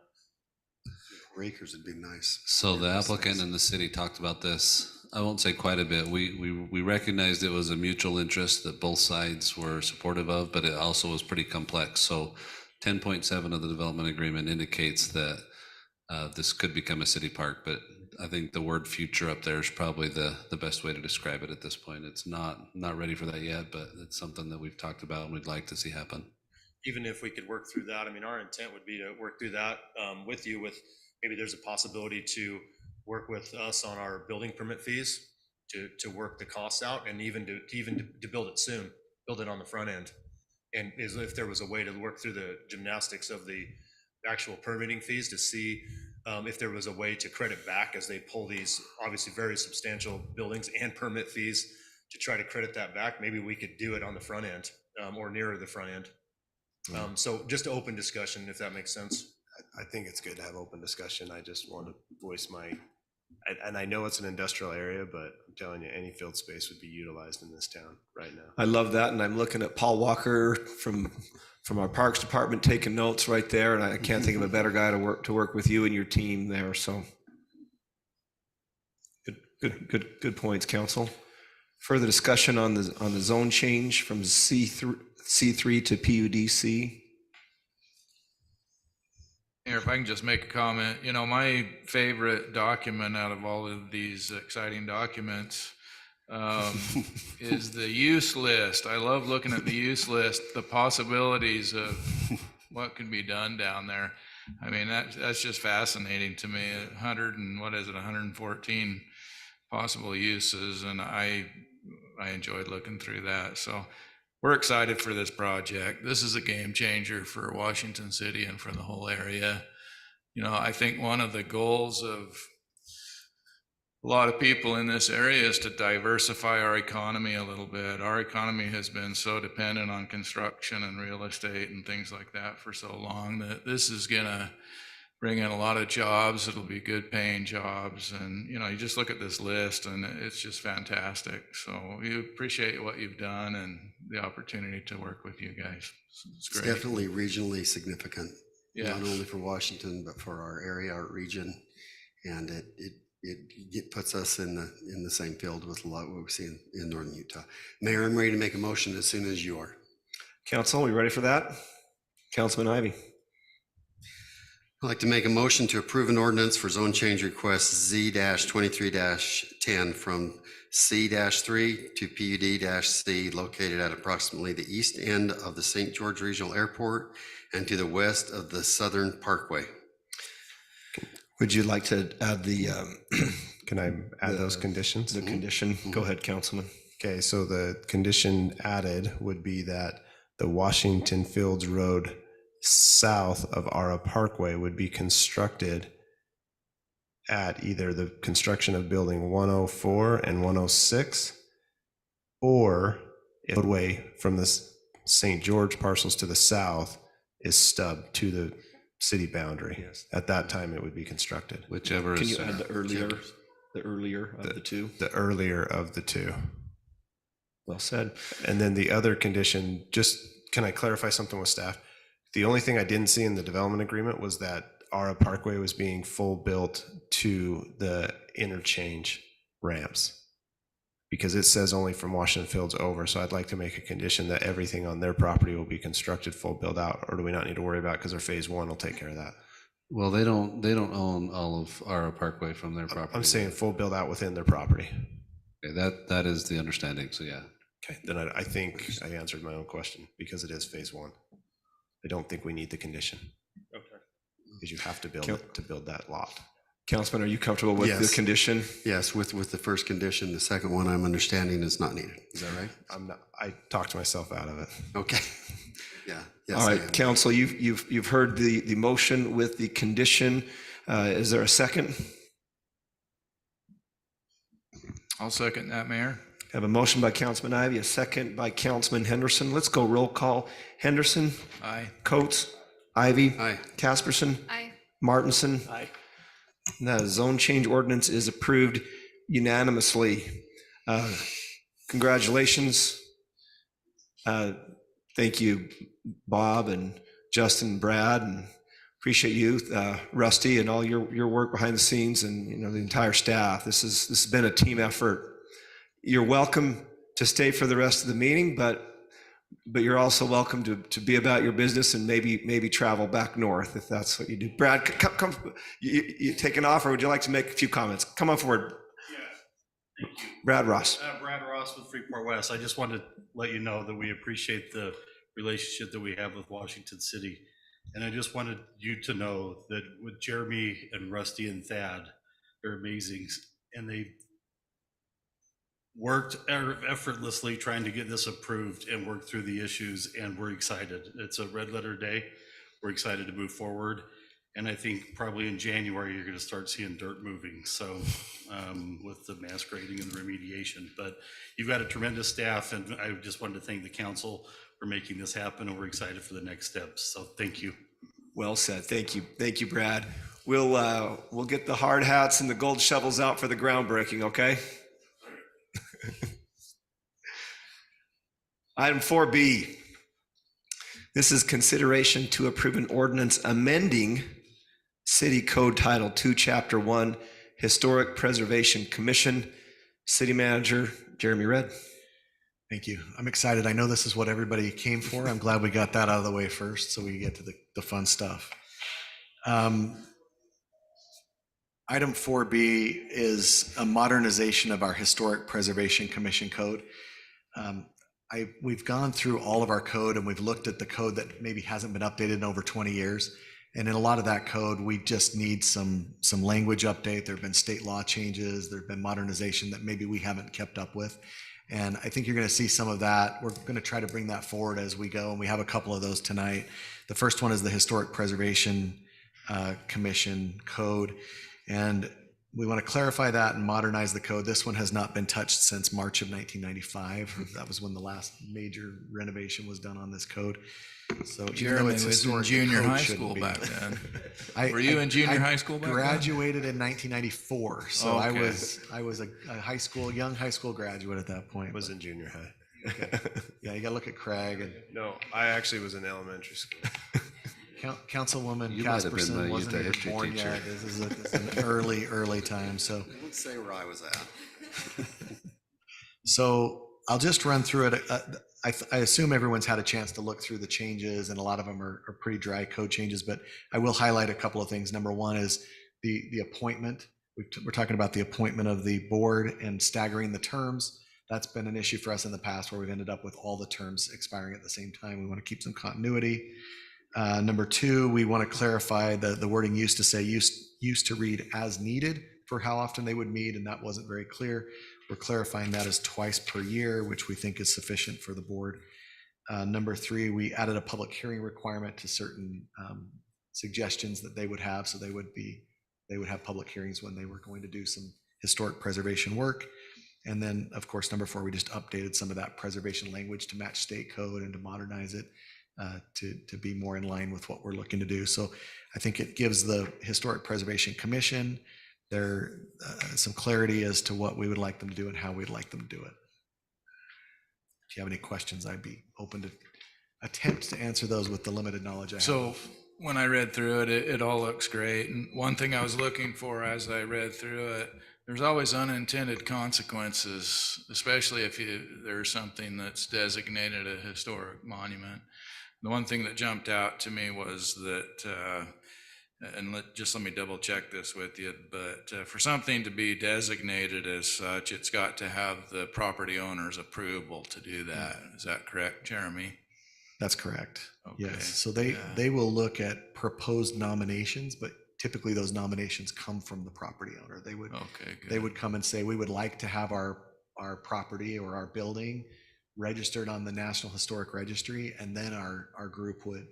4 acres would be nice. So the applicant and the city talked about this, I won't say quite a bit. We recognized it was a mutual interest that both sides were supportive of, but it also was pretty complex. So 10.7 of the development agreement indicates that this could become a city park, but I think the word future up there is probably the best way to describe it at this point. It's not ready for that yet, but it's something that we've talked about and we'd like to see happen. Even if we could work through that, I mean, our intent would be to work through that with you, with maybe there's a possibility to work with us on our building permit fees to work the costs out, and even to build it soon, build it on the front end. And as if there was a way to work through the gymnastics of the actual permitting fees to see if there was a way to credit back as they pull these obviously very substantial buildings and permit fees, to try to credit that back. Maybe we could do it on the front end or nearer the front end. So just open discussion, if that makes sense. I think it's good to have open discussion. I just want to voice and I know it's an industrial area, but I'm telling you, any field space would be utilized in this town right now. I love that, and I'm looking at Paul Walker from our Parks Department taking notes right there, and I can't think of a better guy to work with you and your team there. So good points, Council. Further discussion on the zone change from C3 to PUDC. Here, if I can just make a comment, my favorite document out of all of these exciting documents is the use list. I love looking at the use list, the possibilities of what can be done down there. I mean, that's just fascinating to me. 114 possible uses, and I enjoyed looking through that. So we're excited for this project. This is a game changer for Washington City and for the whole area. I think one of the goals of a lot of people in this area is to diversify our economy a little bit. Our economy has been so dependent on construction and real estate and things like that for so long that this is gonna bring in a lot of jobs. It'll be good paying jobs. And, you just look at this list and it's just fantastic. So we appreciate what you've done and the opportunity to work with you guys. It's It's great. definitely regionally significant, Yeah. not only for Washington, but for our area, our region. And it puts us in the same field with a lot of what we see in northern Utah. Mayor, I'm ready to make a motion as soon as you are. Council, we ready for that? Councilman Ivy. I'd like to make a motion to approve an ordinance for zone change request Z-23-10 from C-3 to PUD-C located at approximately the east end of the St. George Regional Airport and to the west of the Southern Parkway. Would you like to add the Can I add those conditions? condition? Go ahead, Councilman. Okay, so the condition added would be that the Washington Fields Road south of Aura Parkway would be constructed at either the construction of building 104 and 106, or if the roadway from the St. George parcels to the south is stubbed to the city boundary. Yes. At that time, it would be constructed. Whichever Can is you add sooner. the earlier of the two? The earlier of the two. Well said. And then the other condition, can I clarify something with staff? The only thing I didn't see in the development agreement was that Aura Parkway was being full built to the interchange ramps, because it says only from Washington Fields over. So I'd like to make a condition that everything on their property will be constructed full build out, or do we not need to worry about, because our phase one will take care of that? Well, they don't own all of our Parkway from their property. I'm saying full build out within their property. Okay, that is the understanding, so yeah. Okay, then I think I answered my own question because it is phase one. I don't think we need the condition. Okay. Because you have to build Cal- it to build that lot. Councilman, are you comfortable with the Yes. condition? Yes, with the first condition, the second one I'm understanding is not needed. Is that right? I talked myself out of it. Okay. Yeah. Yes, All I right, am. council, you've heard the motion with the condition. Is there a second? I'll second that, Mayor. I have a motion by Councilman Ivy, a second by Councilman Henderson. Let's go roll call. Henderson, Aye. Coates, Ivy, Aye. Casperson, Aye. Martinson. Aye. The zone change ordinance is approved unanimously. Congratulations. Thank you, Bob and Justin, and Brad, and appreciate you, Rusty, and all your work behind the scenes, and the entire staff. This has been a team effort. You're welcome to stay for the rest of the meeting, but you're also welcome to be about your business and maybe travel back north if that's what you do. Brad, come you taking off, or would you like to make a few comments? Come on forward. Yeah. Thank you. Brad Ross. Brad Ross with Freeport West. I just wanted to let you know that we appreciate the relationship that we have with Washington City. And I just wanted you to know that with Jeremy and Rusty and Thad, they're amazing. And they worked effortlessly trying to get this approved and work through the issues. And we're excited. It's a red letter day. We're excited to move forward. And I think probably in January, you're going to start seeing dirt moving. So with the mass grading and the remediation, but you've got a tremendous staff. And I just wanted to thank the council for making this happen. And we're excited for the next steps. So thank you. Well said. Thank you, Brad. We'll get the hard hats and the gold shovels out for the groundbreaking, okay? Item 4B. This is consideration to approve an ordinance amending City Code Title 2, Chapter 1, Historic Preservation Commission. City Manager Jeremy Redd. Thank you. I'm excited. I know this is what everybody came for. I'm glad we got that out of the way first so we get to the fun stuff. Item 4B is a modernization of our Historic Preservation Commission code. We've gone through all of our code and we've looked at the code that maybe hasn't been updated in over 20 years. And in a lot of that code, we just need some language update. There have been state law changes. There have been modernization that maybe we haven't kept up with. And I think you're going to see some of that. We're going to try to bring that forward as we go. And we have a couple of those tonight. The first one is the Historic Preservation Commission code. And we want to clarify that and modernize the code. This one has not been touched since March of 1995. That was when the last major renovation was done on this code. So even though Jeremy it's was in historic, the junior code high shouldn't school be. back then. I- Were you in junior I high school back then? Graduated in 1994, so I Okay. was a young high school graduate at that point. Was in junior high. Yeah, you got to look at Craig and No, I actually was in elementary school. Councilwoman You might have been my Casperson wasn't Utah even history born teacher. yet. This is an early time. So Let's say where I was at. I'll just run through it. I assume everyone's had a chance to look through the changes, and a lot of them are pretty dry code changes, but I will highlight a couple of things. Number one is the appointment. We're talking about the appointment of the board and staggering the terms. That's been an issue for us in the past where we've ended up with all the terms expiring at the same time. We want to keep some continuity. Number two, we want to clarify the wording used to read as needed for how often they would meet, and that wasn't very clear. We're clarifying that as twice per year, which we think is sufficient for the board. Number three, we added a public hearing requirement to certain suggestions that they would have, so they would have public hearings when they were going to do some historic preservation work. And then, of course, number four, we just updated some of that preservation language to match state code and to modernize it to be more in line with what we're looking to do. So I think it gives the Historic Preservation Commission some clarity as to what we would like them to do and how we'd like them to do it. If you have any questions, I'd be open to attempt to answer those with the limited knowledge I have. So when I read through it, it all looks great. And one thing I was looking for as I read through it, there's always unintended consequences, especially if there's something that's designated a historic monument. The one thing that jumped out to me was that and just let me double check this with you, but for something to be designated as such, it's got to have the property owner's approval to do that. Is that correct, Jeremy? That's correct. Okay, Yes. So yeah. they will look at proposed nominations, but typically those nominations come from the property owner. They would Okay, good. they would come and say, we would like to have our property or our building registered on the National Historic Registry, and then our group would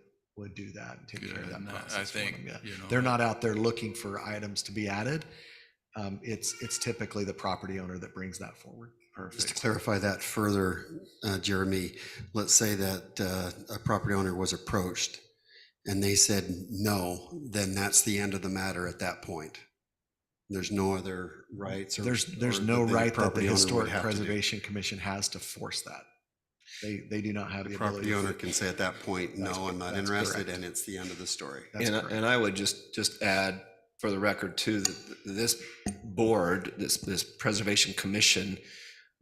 do that and take care of Good. that And process. I for think, them, yeah. you know, They're not out there looking for items to be added. It's typically the property owner that brings that forward. Just to Perfect. clarify that further, Jeremy, let's say that a property owner was approached and they said no, then that's the end of the matter at that point. There's no other rights or. There's or no that right that the property owner would Historic have to do. Preservation Commission has to force that. They do not have the The ability. property owner can say at that point, That's no, I'm not that's interested, correct. and it's the end of the story. That's And, correct. and I would just add for the record too, that this board, this Preservation Commission,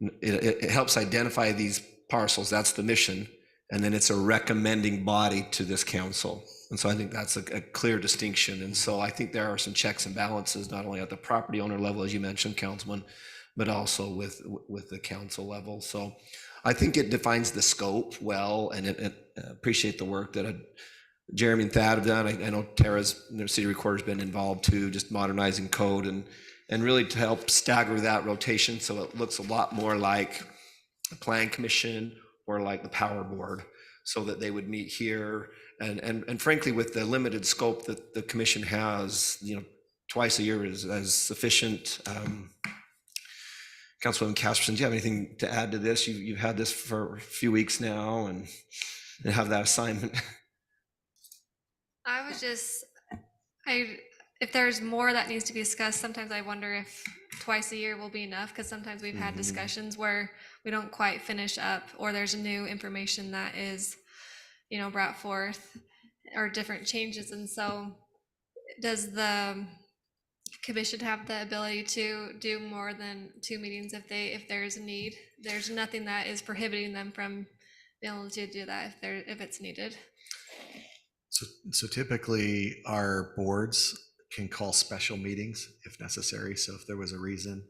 it helps identify these parcels. That's the mission. And then it's a recommending body to this council. And so I think that's a clear distinction. And so I think there are some checks and balances, not only at the property owner level, as you mentioned, Councilman, but also with the council level. So I think it defines the scope well, and it appreciate the work that Jeremy and Thad have done. I know Tara's, their city recorder's been involved too, just modernizing code and really to help stagger that rotation so it looks a lot more like the Plan Commission or like the Power Board, so that they would meet here. And frankly, with the limited scope that the commission has, twice a year is sufficient. Councilwoman Casperson, do you have anything to add to this? You've had this for a few weeks now and have that assignment. I was just, if there's more that needs to be discussed, sometimes I wonder if twice a year will be enough, because sometimes we've had discussions where we don't quite finish up, or there's new information that is, brought forth, or different changes. And so does the commission have the ability to do more than 2 meetings if there's a need? There's nothing that is prohibiting them from being able to do that if it's needed. So typically our boards can call special meetings if necessary. So if there was a reason,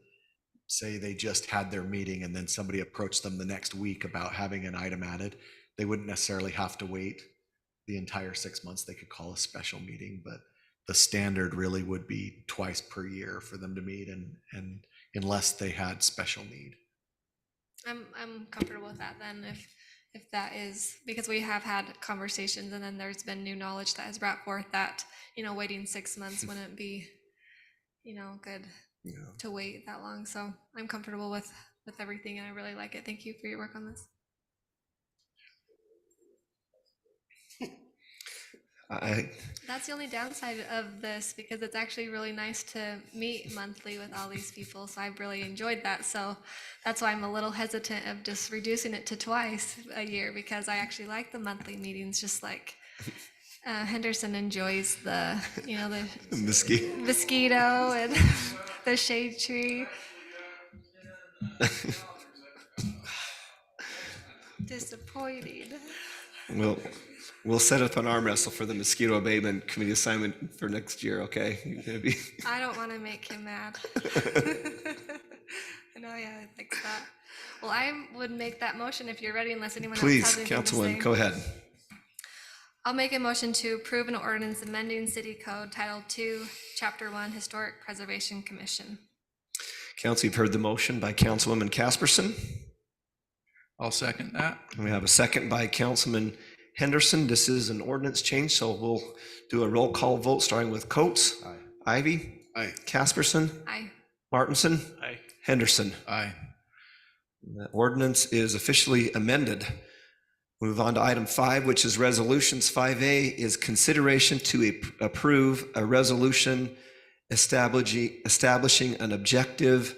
say they just had their meeting and then somebody approached them the next week about having an item added, they wouldn't necessarily have to wait the entire 6 months. They could call a special meeting, but the standard really would be twice per year for them to meet, and unless they had special need. I'm comfortable with that then, if that is, because we have had conversations and then there's been new knowledge that has brought forth that, waiting 6 months wouldn't be, good to wait that long. So I'm comfortable with everything, and I really like it. Thank you for your work on this. That's the only downside of this, because it's actually really nice to meet monthly with all these people. So I've really enjoyed that. So that's why I'm a little hesitant of just reducing it to twice a year, because I actually like the monthly meetings, just like Henderson enjoys the mosquito and the shade tree. Disappointing. We'll set up an arm wrestle for the mosquito abatement committee assignment for next year, okay? I don't want to make him mad. I know, yeah, I think that. Well, I would make that motion if you're ready, unless anyone else Please, has anything to say. Councilwoman, go ahead. I'll make a motion to approve an ordinance amending City Code Title II, Chapter 1, Historic Preservation Commission. Council, you've heard the motion by Councilwoman Casperson. I'll second that. And we have a second by Councilman Henderson. This is an ordinance change, so we'll do a roll call vote, starting with Coates. Aye. Ivy. Aye. Casperson. Aye. Martinson. Aye. Henderson. Aye. The ordinance is officially amended. Move on to item 5, which is resolutions. 5A is consideration to approve a resolution establishing an objective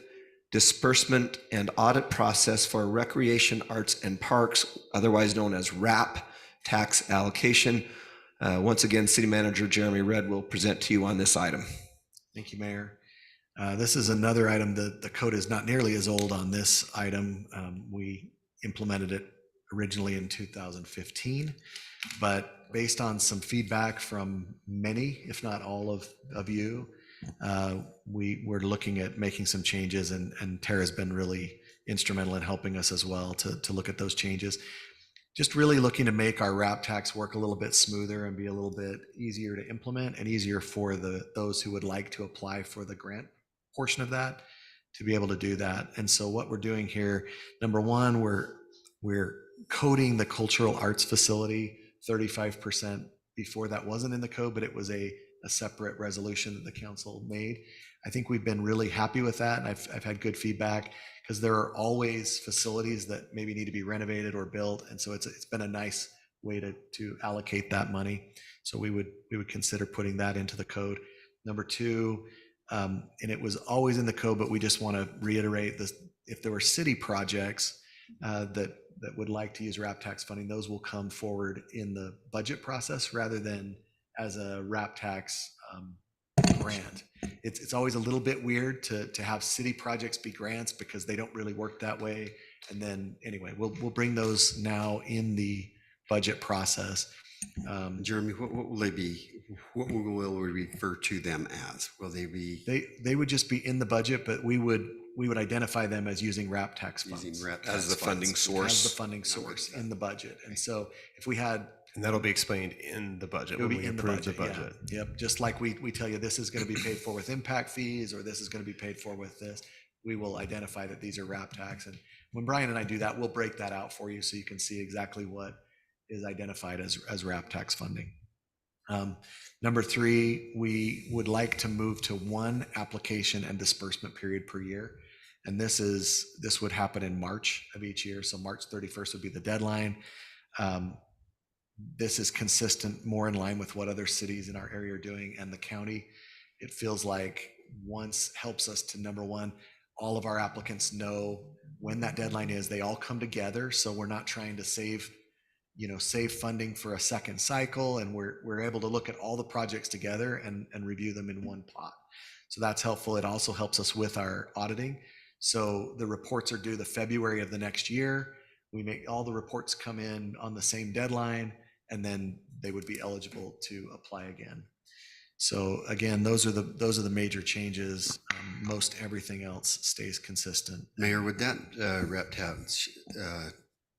disbursement and audit process for recreation, arts, and parks, otherwise known as RAP, tax allocation. Once again, City Manager Jeremy Redd will present to you on this item. Thank you, Mayor. This is another item that the code is not nearly as old on this item. We implemented it originally in 2015, but based on some feedback from many, if not all of you, we're looking at making some changes, and Tara's been really instrumental in helping us as well to look at those changes. Just really looking to make our wrap tax work a little bit smoother and be a little bit easier to implement and easier for those who would like to apply for the grant portion of that to be able to do that. And so what we're doing here, number one, we're coding the cultural arts facility 35%. Before that wasn't in the code, but it was a separate resolution that the council made. I think we've been really happy with that, and I've had good feedback, because there are always facilities that maybe need to be renovated or built, and so it's been a nice way to allocate that money. So we would consider putting that into the code. Number two, and it was always in the code, but we just want to reiterate this: if there were city projects that would like to use wrap tax funding, those will come forward in the budget process rather than as a wrap tax grant. It's always a little bit weird to have city projects be grants, because they don't really work that way. And then anyway, we'll bring those now in the budget process. Jeremy, what will they be? What will we refer to them as? Will they be They would just be in the budget, but we would identify them as using wrap tax funds using rep As the tax funding funds? source. as the funding source in the budget. And so if we had, And that'll be explained in the budget it would when be we in the approve the budget. Yeah. budget. Yep. Just like we tell you, this is going to be paid for with impact fees, or this is going to be paid for with this. We will identify that these are wrap tax. And when Brian and I do that, we'll break that out for you so you can see exactly what is identified as wrap tax funding. Number three, we would like to move to one application and disbursement period per year. And this would happen in March of each year. So March 31st would be the deadline. This is consistent, more in line with what other cities in our area are doing, and the county. It feels like once helps us to, number one, all of our applicants know when that deadline is. They all come together. So we're not trying to save funding for a second cycle, and we're able to look at all the projects together and review them in one pot. So that's helpful. It also helps us with our auditing. So the reports are due the February of the next year. We make all the reports come in on the same deadline, and then they would be eligible to apply again. So again, those are the major changes. Most everything else stays consistent. Mayor, would that rep tax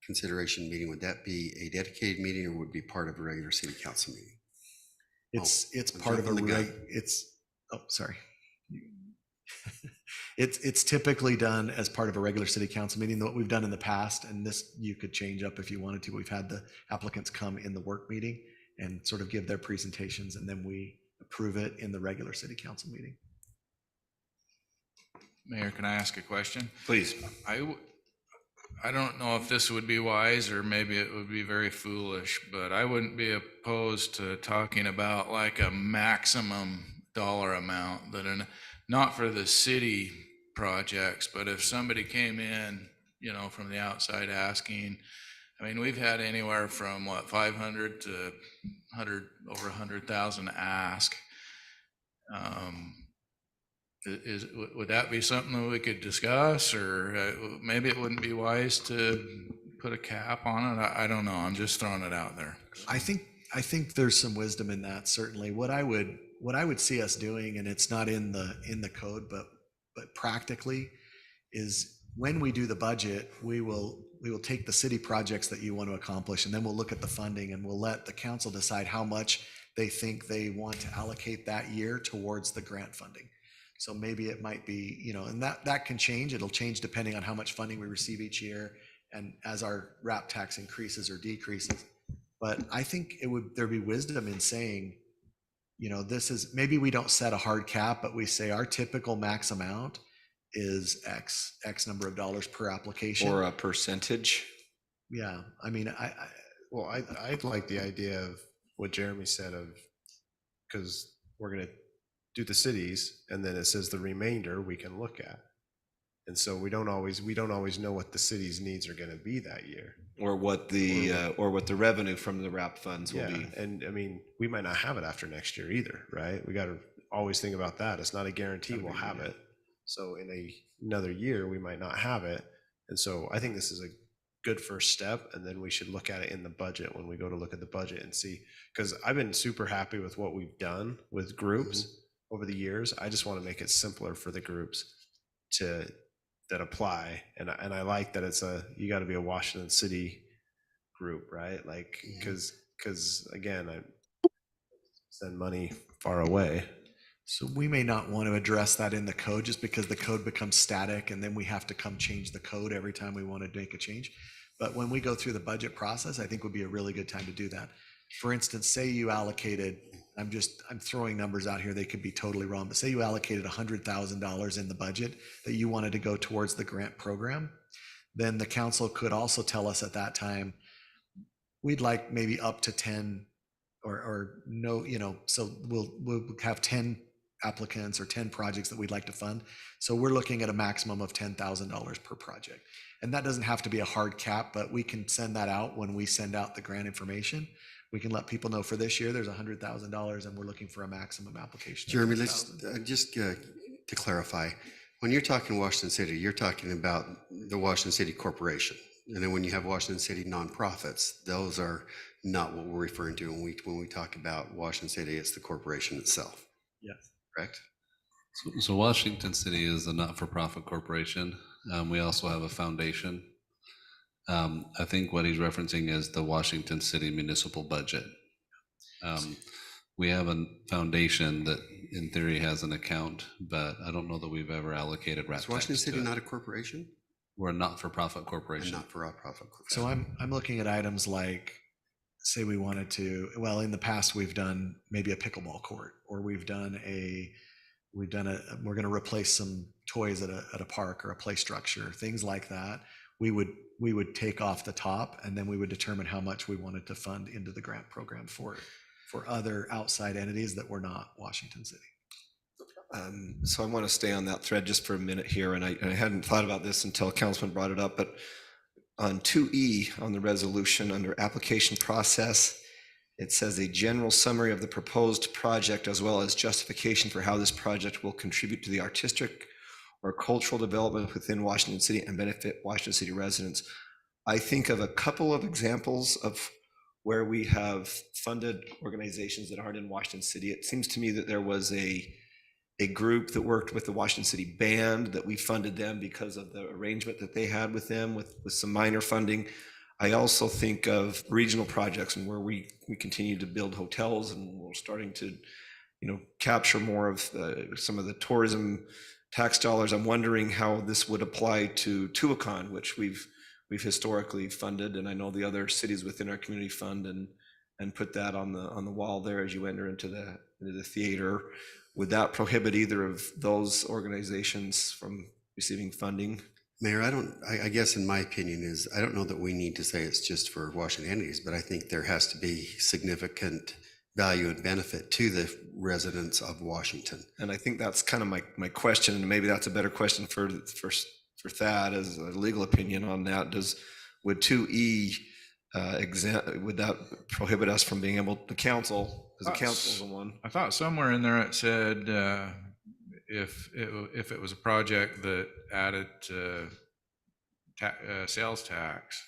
consideration meeting, would that be a dedicated meeting, or would it be part of a regular city council meeting? It's I'm part of a jumping the gun. sorry. It's typically done as part of a regular city council meeting, what we've done in the past, and this you could change up if you wanted to. We've had the applicants come in the work meeting and sort of give their presentations, and then we approve it in the regular city council meeting. Mayor, can I ask a question? Please. I don't know if this would be wise, or maybe it would be very foolish, but I wouldn't be opposed to talking about like a maximum dollar amount that not for the city projects, but if somebody came in, from the outside asking, I mean, we've had anywhere from 500 to 100, over 100,000 ask. Would that be something that we could discuss, or maybe it wouldn't be wise to put a cap on it? I don't know. I'm just throwing it out there. I think there's some wisdom in that. Certainly, what I would see us doing, and it's not in the code, but practically, is when we do the budget, we will take the city projects that you want to accomplish, and then we'll look at the funding, and we'll let the council decide how much they think they want to allocate that year towards the grant funding. So maybe it might be, and that can change. It'll change depending on how much funding we receive each year, and as our wrap tax increases or decreases. But I think there'd be wisdom in saying, this is, maybe we don't set a hard cap, but we say our typical max amount is X number of dollars per application. Or a percentage. Yeah, I mean, I'd like the idea of what Jeremy said because we're going to do the cities, and then it says the remainder we can look at. And so we don't always know what the city's needs are going to be that year. Or what the revenue from the wrap funds will be. And I mean, we might not have it after next year either, right? We got to always think about that. It's not a guarantee we'll have it. So in another year, we might not have it. And so I think this is good first step, and then we should look at it in the budget when we go to look at the budget and see, because I've been super happy with what we've done with groups over the years. I just want to make it simpler for the groups that apply, and I like that it's you got to be a Washington City group, right? Like, because again, I send money far away. So we may not want to address that in the code just because the code becomes static and then we have to come change the code every time we want to make a change. But when we go through the budget process, I think would be a really good time to do that. For instance, say you allocated, I'm throwing numbers out here, they could be totally wrong, but say you allocated $100,000 in the budget that you wanted to go towards the grant program, then the council could also tell us at that time, we'd like maybe up to 10 or no, so we'll have 10 applicants or 10 projects that we'd like to fund. So we're looking at a maximum of $10,000 per project. And that doesn't have to be a hard cap, but we can send that out when we send out the grant information. We can let people know for this year, there's $100,000 and we're looking for a maximum application. Jeremy, let's just to clarify, when you're talking Washington City, you're talking about the Washington City Corporation. And then when you have Washington City nonprofits, those are not what we're referring to when we talk about Washington City. It's the corporation itself. Yes. Correct? So Washington City is a not-for-profit corporation. We also have a foundation. I think what he's referencing is the Washington City municipal budget. We have a foundation that in theory has an account, but I don't know that we've ever allocated RAP Is Washington tax to City it. not a corporation? We're a not-for-profit And corporation. not for a profit corporation. So I'm looking at items like, say we wanted to, well, in the past, we've done maybe a pickleball court, or we're going to replace some toys at a park or a play structure, things like that. We would take off the top and then we would determine how much we wanted to fund into the grant program for other outside entities that were not Washington City. So I want to stay on that thread just for a minute here, and I hadn't thought about this until Councilman brought it up, but on 2E on the resolution under application process, it says a general summary of the proposed project as well as justification for how this project will contribute to the artistic or cultural development within Washington City and benefit Washington City residents. I think of a couple of examples of where we have funded organizations that aren't in Washington City. It seems to me that there was a group that worked with the Washington City Band, that we funded them because of the arrangement that they had with them with some minor funding. I also think of regional projects and where we continue to build hotels and we're starting to, capture more of some of the tourism tax dollars. I'm wondering how this would apply to Tuacahn, which we've historically funded, and I know the other cities within our community fund and put that on the wall there as you enter into the theater. Would that prohibit either of those organizations from receiving funding? Mayor, I guess in my opinion is, I don't know that we need to say it's just for Washington entities, but I think there has to be significant value and benefit to the residents of Washington. And I think that's kind of my question, and maybe that's a better question for Thad as a legal opinion on that. Would 2E would that prohibit us from being able to council, because the council is the one? I thought somewhere in there it said if it was a project that added sales tax.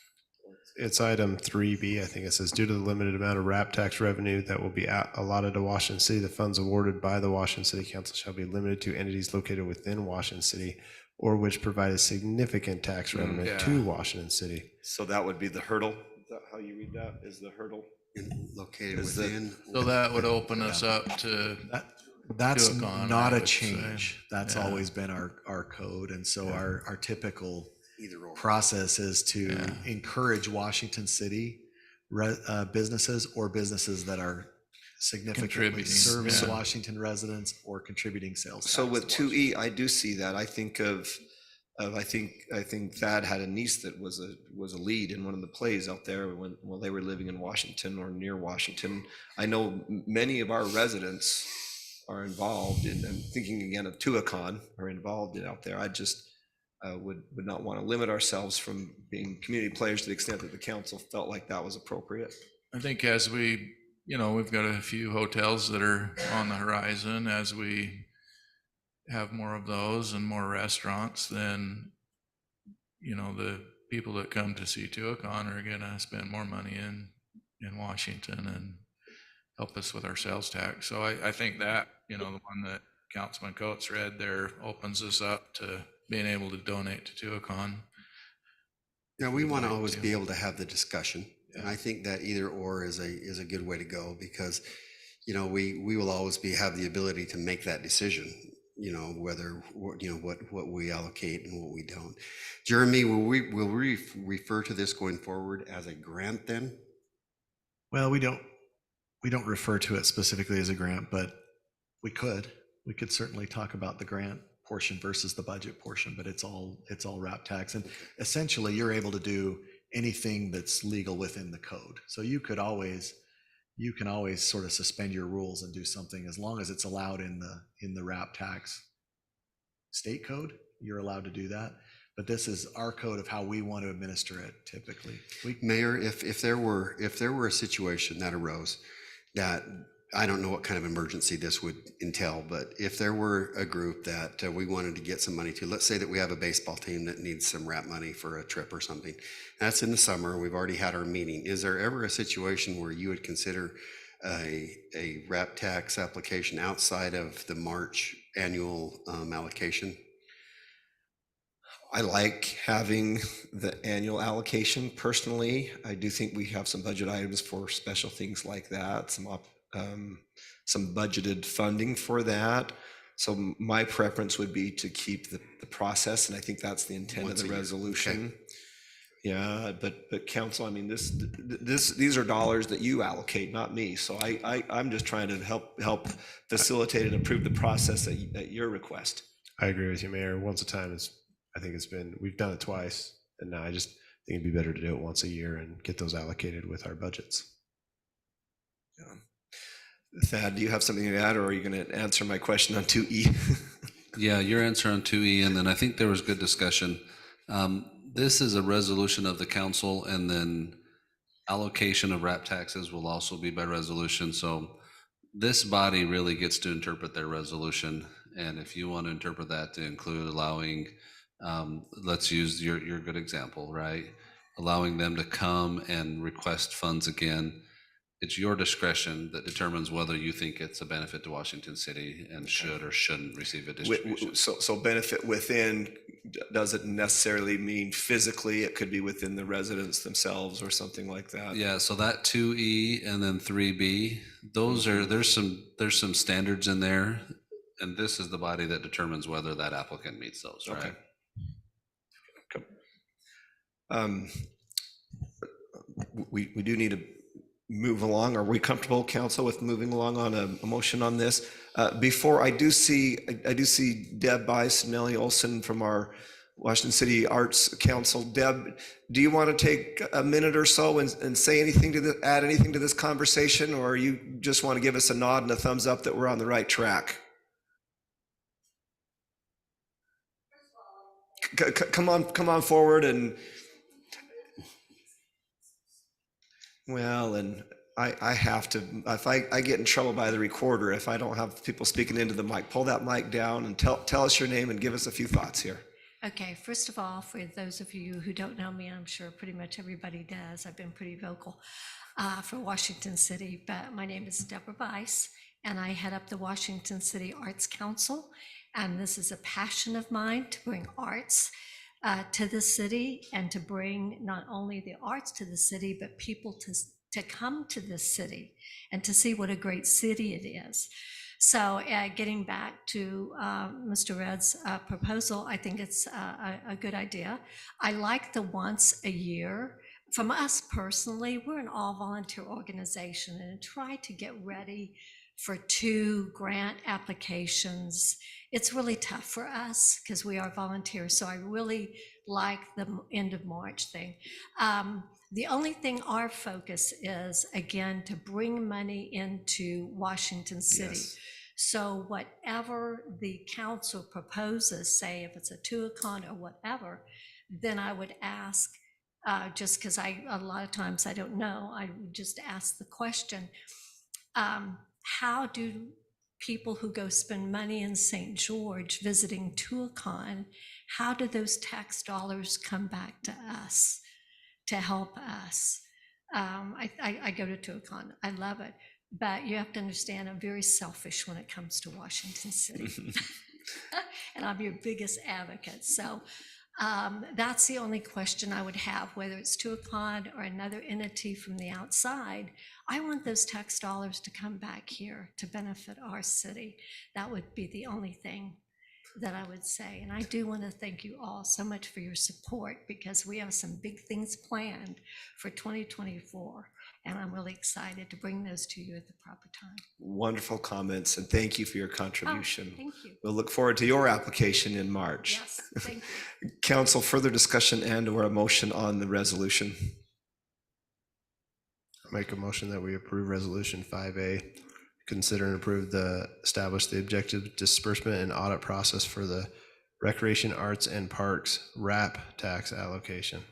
It's item 3B. I think it says, due to the limited amount of RAP tax revenue that will be allotted to Washington City, the funds awarded by the Washington City Council shall be limited to entities located within Washington City or which provide a significant tax revenue yeah. to Washington City. So that would be the hurdle? Is that how you read that? Is the hurdle? Located Is that- within. So that would open us up to, That's Tuacahn, not I a would say. change. That's Yeah. always been our code. And so our typical Either or. process is to Yeah. encourage Washington City businesses or businesses that are significantly Contributing, serving yeah. Washington residents or contributing sales. So tax with to 2E, I do see that. I think I think Thad had a niece that was a lead in one of the plays out there while they were living in Washington or near Washington. I know many of our residents are involved in, and thinking again of Tuacahn, are involved out there. I just would not want to limit ourselves from being community players to the extent that the council felt like that was appropriate. I think as we, we've got a few hotels that are on the horizon. As we have more of those and more restaurants, then, the people that come to see Tuacahn are gonna spend more money in Washington and help us with our sales tax. So I think that, the one that Councilman Coates read there opens us up to being able to donate to Tuacahn. Yeah, we We'd want to like always to. be able to have the discussion. And I think that either or is a good way to go because, we will always have the ability to make that decision, whether, what we allocate and what we don't. Jeremy, will we refer to this going forward as a grant then? Well, we don't refer to it specifically as a grant, but we could certainly talk about the grant portion versus the budget portion, but it's all RAP tax. And essentially you're able to do anything that's legal within the code. So you can always sort of suspend your rules and do something as long as it's allowed in the RAP tax state code, you're allowed to do that. But this is our code of how we want to administer it typically. Mayor, if there were a situation that arose that, I don't know what kind of emergency this would entail, but if there were a group that we wanted to get some money to, let's say that we have a baseball team that needs some RAP money for a trip or something. That's in the summer. We've already had our meeting. Is there ever a situation where you would consider a RAP tax application outside of the March annual allocation? I like having the annual allocation personally. I do think we have some budget items for special things like that, some budgeted funding for that. So my preference would be to keep the process, and I think that's the intent Once of a the year. resolution. Yeah, but council, I mean, these are dollars that you allocate, not me. So I'm just trying to help facilitate and improve the process at your request. I agree with you, Mayor. Once a time we've done it twice, and I just think it'd be better to do it once a year and get those allocated with our budgets. Thad, do you have something to add, or are you going to answer my question on 2E? Yeah, your answer on 2E, and then I think there was good discussion. This is a resolution of the council, and then allocation of RAP taxes will also be by resolution. So this body really gets to interpret their resolution. And if you want to interpret that to include allowing, let's use your good example, right? Allowing them to come and request funds again. It's your discretion that determines whether you think it's a benefit to Washington City and should or shouldn't receive a distribution. So benefit within doesn't necessarily mean physically. It could be within the residents themselves or something like that. Yeah, so that 2E and then 3B, there's some standards in there, and this is the body that determines whether that applicant meets those, right? Okay. We do need to move along. Are we comfortable, council, with moving along on a motion on this? Before I do see Deb Bice and Melanie Olson from our Washington City Arts Council. Deb, do you want to take a minute or so and say anything add anything to this conversation, or you just want to give us a nod and a thumbs up that we're on the right track? Come on forward. And well, and I have to, if I get in trouble by the recorder if I don't have people speaking into the mic. Pull that mic down and tell us your name and give us a few thoughts here. Okay, first of all, for those of you who don't know me, I'm sure pretty much everybody does. I've been pretty vocal for Washington City, but my name is Deborah Bice, and I head up the Washington City Arts Council. And this is a passion of mine to bring arts to the city and to bring not only the arts to the city, but people to come to this city and to see what a great city it is. So getting back to Mr. Red's proposal, I think it's a good idea. I like the once a year. From us personally, we're an all-volunteer organization and try to get ready for 2 grant applications. It's really tough for us because we are volunteers. So I really like the end of March thing. The only thing our focus is, again, to bring money into Washington City. Yes. So whatever the council proposes, say if it's a Tuacahn or whatever, then I would ask, just because a lot of times I don't know, I would just ask the question, how do people who go spend money in St. George visiting Tuacahn, How do those tax dollars come back to us to help us? I go to Tuacahn. I love it. But you have to understand, I'm very selfish when it comes to Washington City. And I'm your biggest advocate. So that's the only question I would have, whether it's Tuacahn or another entity from the outside. I want those tax dollars to come back here to benefit our city. That would be the only thing that I would say. And I do want to thank you all so much for your support, because we have some big things planned for 2024. And I'm really excited to bring those to you at the proper time. Wonderful comments, and thank you for your Oh, contribution. thank you. We'll look forward to your application in March. Yes, thank you. Council, further discussion and/or a motion on the resolution? Make a motion that we approve resolution 5A, consider and approve establish the objective disbursement and audit process for the Recreation, Arts and Parks RAP tax allocation.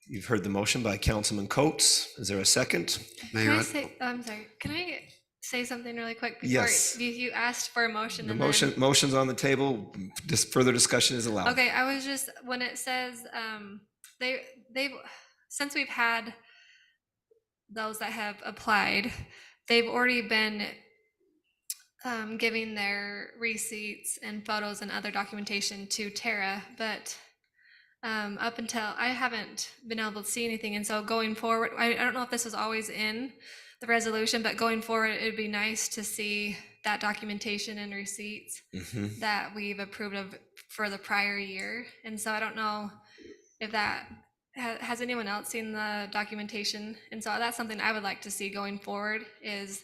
You've heard the motion by Councilman Coates. Is there a second? Mayor, Can I say, I'm sorry, can I say something really quick? Before Yes. You asked for a motion The and motion's on the table. Further discussion is allowed. Okay, I was just, when it says, they've, since we've had those that have applied, they've already been giving their receipts and photos and other documentation to Tara, but up until, I haven't been able to see anything. And so going forward, I don't know if this was always in the resolution, but going forward, it'd be nice to see that documentation and receipts Mhm. that we've approved of for the prior year. And so I don't know if that, has anyone else seen the documentation? And so that's something I would like to see going forward, is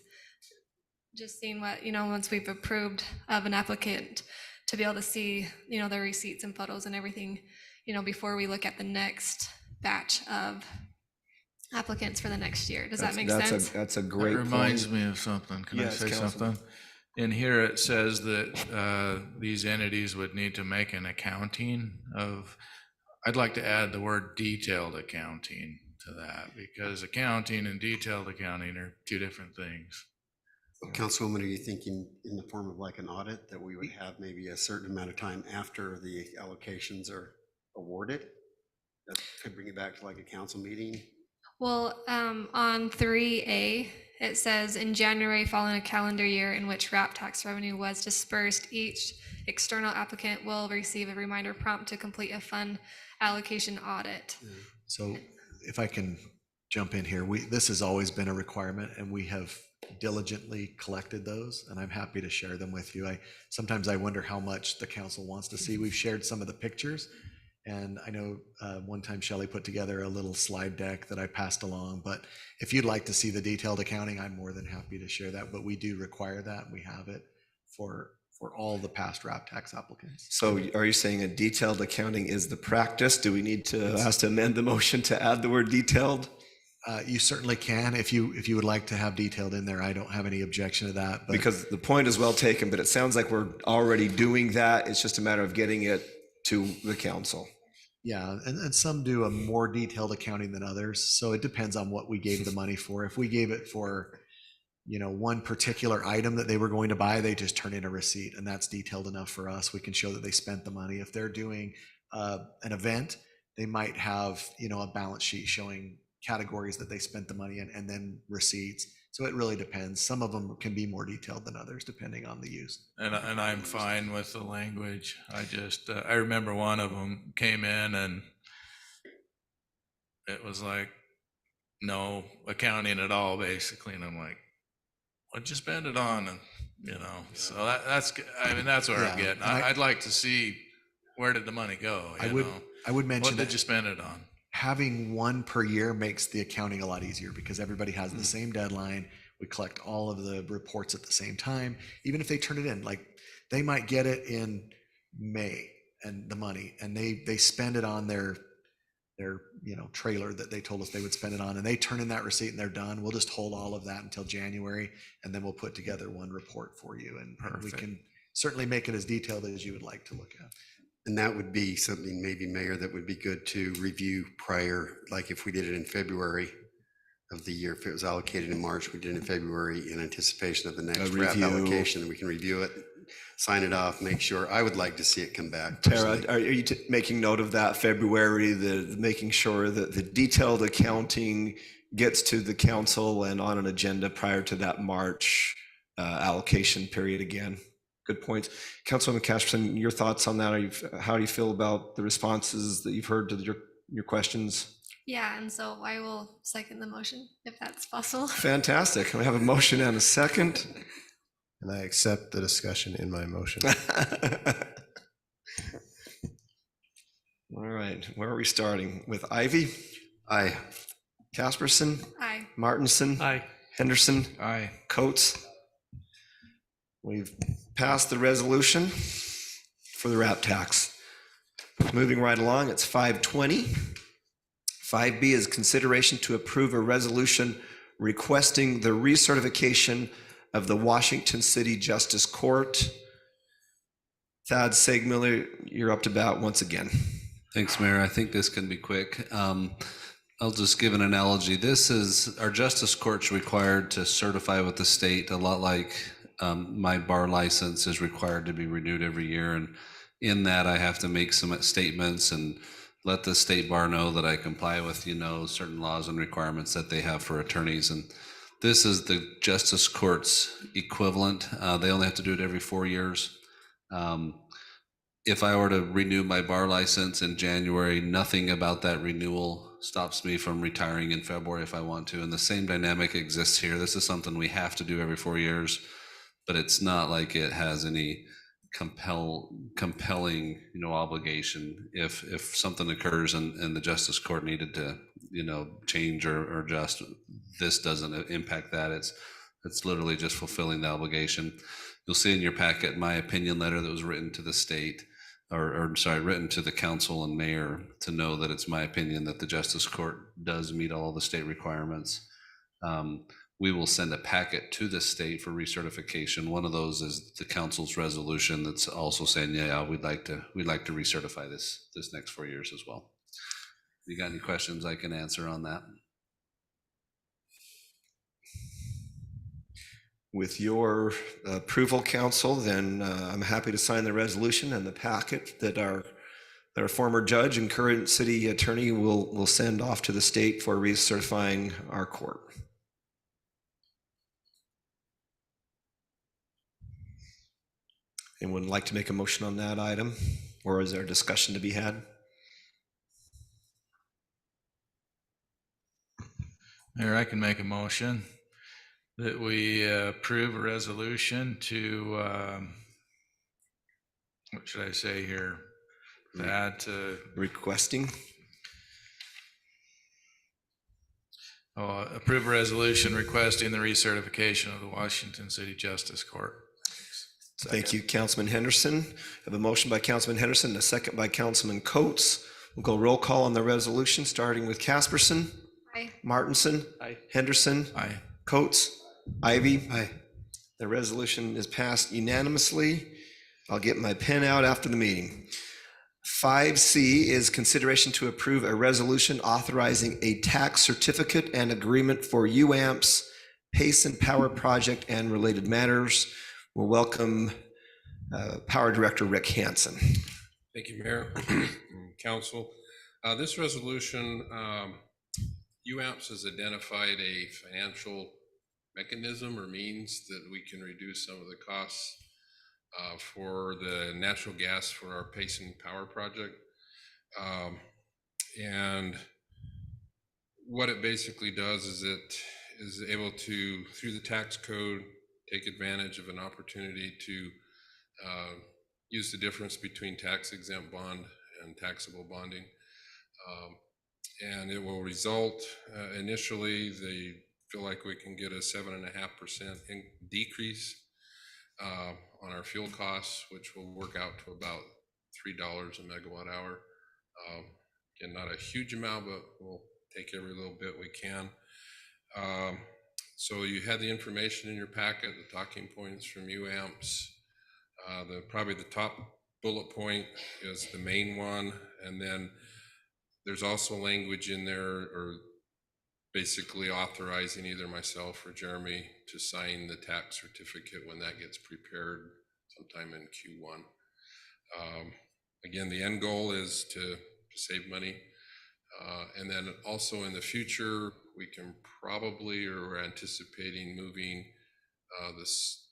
just seeing what, once we've approved of an applicant, to be able to see, the receipts and photos and everything, before we look at the next batch of applicants for the next year. Does that make sense? That's a That great reminds point. me of something. Can I Yes, say Councilman. something? In here, it says that these entities would need to make an accounting of, I'd like to add the word detailed accounting to that, because accounting and detailed accounting are two different things. Councilwoman, are you thinking in the form of like an audit, that we would have maybe a certain amount of time after the allocations are awarded? That could bring it back to like a council meeting? Well, on 3A, it says in January following a calendar year in which RAP tax revenue was dispersed, each external applicant will receive a reminder prompt to complete a fund allocation audit. So if I can jump in here, this has always been a requirement, and we have diligently collected those, and I'm happy to share them with you. Sometimes I wonder how much the council wants to see. We've shared some of the pictures, and I know one time Shelley put together a little slide deck that I passed along, but if you'd like to see the detailed accounting, I'm more than happy to share that, but we do require that, and we have it for all the past RAP tax applicants. So are you saying a detailed accounting is the practice? Do we need to ask to amend the motion to add the word detailed? You certainly can. If you would like to have detailed in there, I don't have any objection to that. But Because the point is well taken, but it sounds like we're already doing that. It's just a matter of getting it to the council. yeah, and some do a more detailed accounting than others. So it depends on what we gave the money for. If we gave it for, one particular item that they were going to buy, they just turn in a receipt, and that's detailed enough for us. We can show that they spent the money. If they're doing an event, they might have, a balance sheet showing categories that they spent the money in, and then receipts. So it really depends. Some of them can be more detailed than others, depending on the use. And I'm fine with the language. I remember one of them came in and it was like, no accounting at all, basically. And I'm like, what'd you spend it on? And, so that's where I'm Yeah, getting. and I'd like to see, where did the money go? I would mention What that did you spend it on? having one per year makes the accounting a lot easier, because everybody has the same deadline. We collect all of the reports at the same time. Even if they turn it in, like they might get it in May, and the money, and they spend it on their trailer that they told us they would spend it on, and they turn in that receipt and they're done. We'll just hold all of that until January, and then we'll put together one report for you, and we Perfect. can certainly make it as detailed as you would like to look at. And that would be something, maybe, Mayor, that would be good to review prior, like if we did it in February of the year, if it was allocated in March, we did it in February in anticipation of the next RAP review. allocation, we can review it. sign it off, make sure, I would like to see it come back. Tara, personally. are you making note of that February, making sure that the detailed accounting gets to the council and on an agenda prior to that March allocation period again? Good points. Councilwoman Casperson, your thoughts on that? How do you feel about the responses that you've heard to your questions? Yeah, and so I will second the motion if that's possible. Fantastic. We have a motion and a second. And I accept the discussion in my motion. All right, where are we starting? With Ivy, Aye. Casperson, Aye. Martinson, Aye. Henderson, Aye. Coates. We've passed the resolution for the RAP tax. Moving right along, it's 5:20. 5B is consideration to approve a resolution requesting the recertification of the Washington City Justice Court. Thad Segmiller, you're up to bat once again. Thanks, Mayor. I think this can be quick. I'll just give an analogy. This is, our justice court's required to certify with the state, a lot like my bar license is required to be renewed every year. And in that, I have to make some statements and let the state bar know that I comply with, certain laws and requirements that they have for attorneys. And this is the justice court's equivalent. They only have to do it every 4 years. If I were to renew my bar license in January, nothing about that renewal stops me from retiring in February if I want to. And the same dynamic exists here. This is something we have to do every 4 years, but it's not like it has any compelling obligation. If something occurs and the justice court needed to change or adjust, this doesn't impact that. It's literally just fulfilling the obligation. You'll see in your packet my opinion letter that was written to the state, written to the council and mayor, to know that it's my opinion that the justice court does meet all the state requirements. We will send a packet to the state for recertification. One of those is the council's resolution that's also saying, yeah, we'd like to recertify this next 4 years as well. If you got any questions, I can answer on that. With your approval, council, then I'm happy to sign the resolution and the packet that our former judge and current city attorney will send off to the state for recertifying our court. Anyone like to make a motion on that item, or is there discussion to be had? Mayor, I can make a motion that we approve a resolution to, what should I say here? That, Requesting? approve a resolution requesting the recertification of the Washington City Justice Court. Thank you, Councilman Henderson. I have a motion by Councilman Henderson, a second by Councilman Coates. We'll go roll call on the resolution, starting with Casperson. Aye. Martinson. Aye. Henderson. Aye. Coates. Ivy. Aye. The resolution is passed unanimously. I'll get my pen out after the meeting. 5C is consideration to approve a resolution authorizing a tax certificate and agreement for UAMPS, Payson Power Project, and related matters. We'll welcome Power Director Rick Hansen. Thank you, Mayor, Council. This resolution, UAMPS has identified a financial mechanism or means that we can reduce some of the costs for the natural gas for our Payson Power Project. And what it basically does is it is able to, through the tax code, take advantage of an opportunity to use the difference between tax exempt bond and taxable bonding. And it will result, initially, they feel like we can get a 7.5% decrease on our fuel costs, which will work out to about $3 a megawatt hour. Again, not a huge amount, but we'll take every little bit we can. So you had the information in your packet, the talking points from UAMPS. Probably the top bullet point is the main one, and then there's also language in there, or basically authorizing either myself or Jeremy to sign the tax certificate when that gets prepared. sometime in Q1. Again, the end goal is to save money. And then also in the future, we can probably, or we're anticipating moving this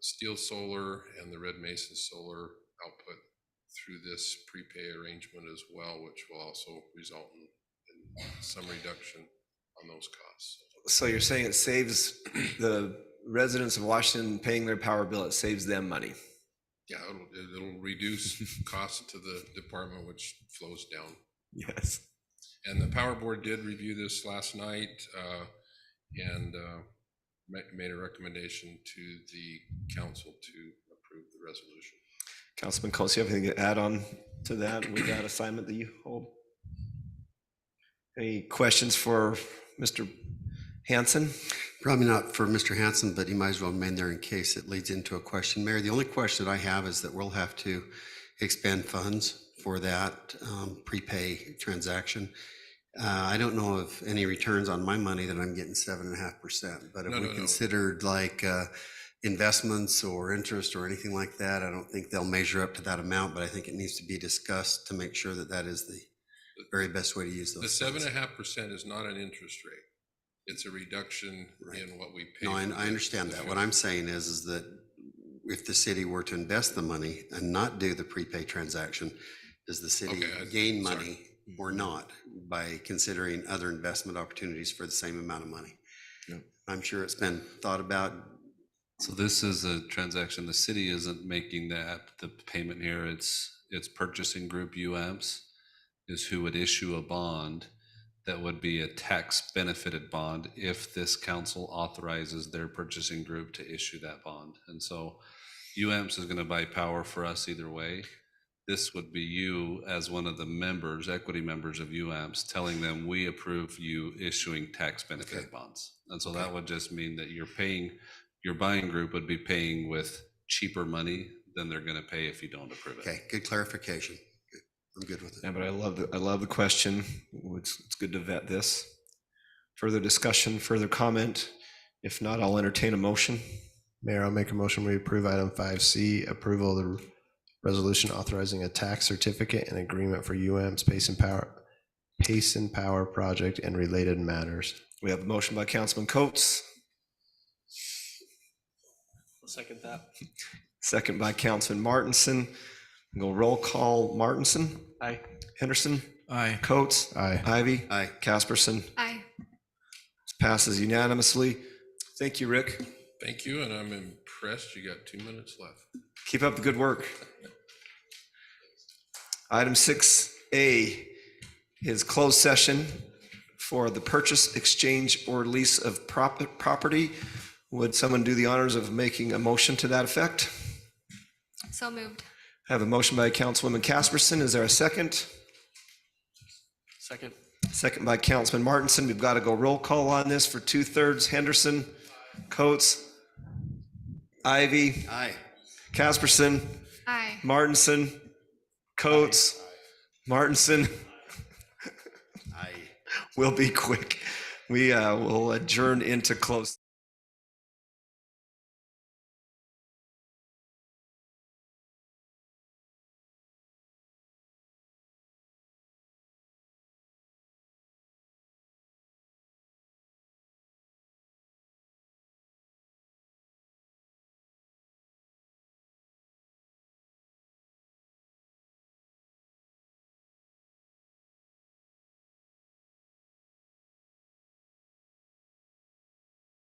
Steel Solar and the Red Mesa Solar output through this prepay arrangement as well, which will also result in some reduction on those costs. So you're saying it saves the residents of Washington paying their power bill, it saves them money? Yeah, it'll reduce costs to the department, which flows down. Yes. And the Power Board did review this last night and made a recommendation to the council to approve the resolution. Councilman Coates, you have anything to add on to that with that assignment that you hold? Any questions for Mr. Hanson? Probably not for Mr. Hanson, but he might as well remain there in case it leads into a question. Mayor, the only question that I have is that we'll have to expend funds for that prepay transaction. I don't know of any returns on my money that I'm getting 7.5%, but if we considered like investments or interest or anything like that, I don't think they'll measure up to that amount, but I think it needs to be discussed to make sure that that is the very best way to use those. The 7.5% is not an interest rate. It's a reduction in what we pay. No, I understand that. What I'm saying is that if the city were to invest the money and not do the prepay transaction, does the city gain money or not by considering other investment opportunities for the same amount of money? Yeah. I'm sure it's been thought about. So this is a transaction, the city isn't making the payment here, it's purchasing group UAMPS is who would issue a bond that would be a tax benefited bond if this council authorizes their purchasing group to issue that bond. And so UAMPS is going to buy power for us either way. This would be you as one of the members, equity members of UAMPS, telling them we approve you issuing tax benefited bonds. And so that would just mean that your buying group would be paying with cheaper money than they're going to pay if you don't approve it. Okay, good clarification. Good. I'm good with it. Yeah, but I love the question. It's good to vet this. Further discussion, further comment? If not, I'll entertain a motion. Mayor, I'll make a motion. We approve item 5C, approval of the resolution authorizing a tax certificate and agreement for UAM's Pace and Power project and related matters. We have a motion by Councilman Coates. I'll second that. Second by Councilman Martinson. Go roll call. Martinson. Aye. Henderson. Aye. Coates. Aye. Ivy. Aye. Casperson. Aye. This passes unanimously. Thank you, Rick. Thank you, and I'm impressed. You got 2 minutes left. Keep up the good work. Item 6A is closed session for the purchase, exchange, or lease of property. Would someone do the honors of making a motion to that effect? So moved. I have a motion by Councilwoman Casperson. Is there a second? Second. Second by Councilman Martinson. We've got to go roll call on this for 2/3. Henderson, Coates, Ivy, Aye. Casperson, Aye. Martinson, Coates, Martinson. Aye. We'll be quick. We will adjourn into close.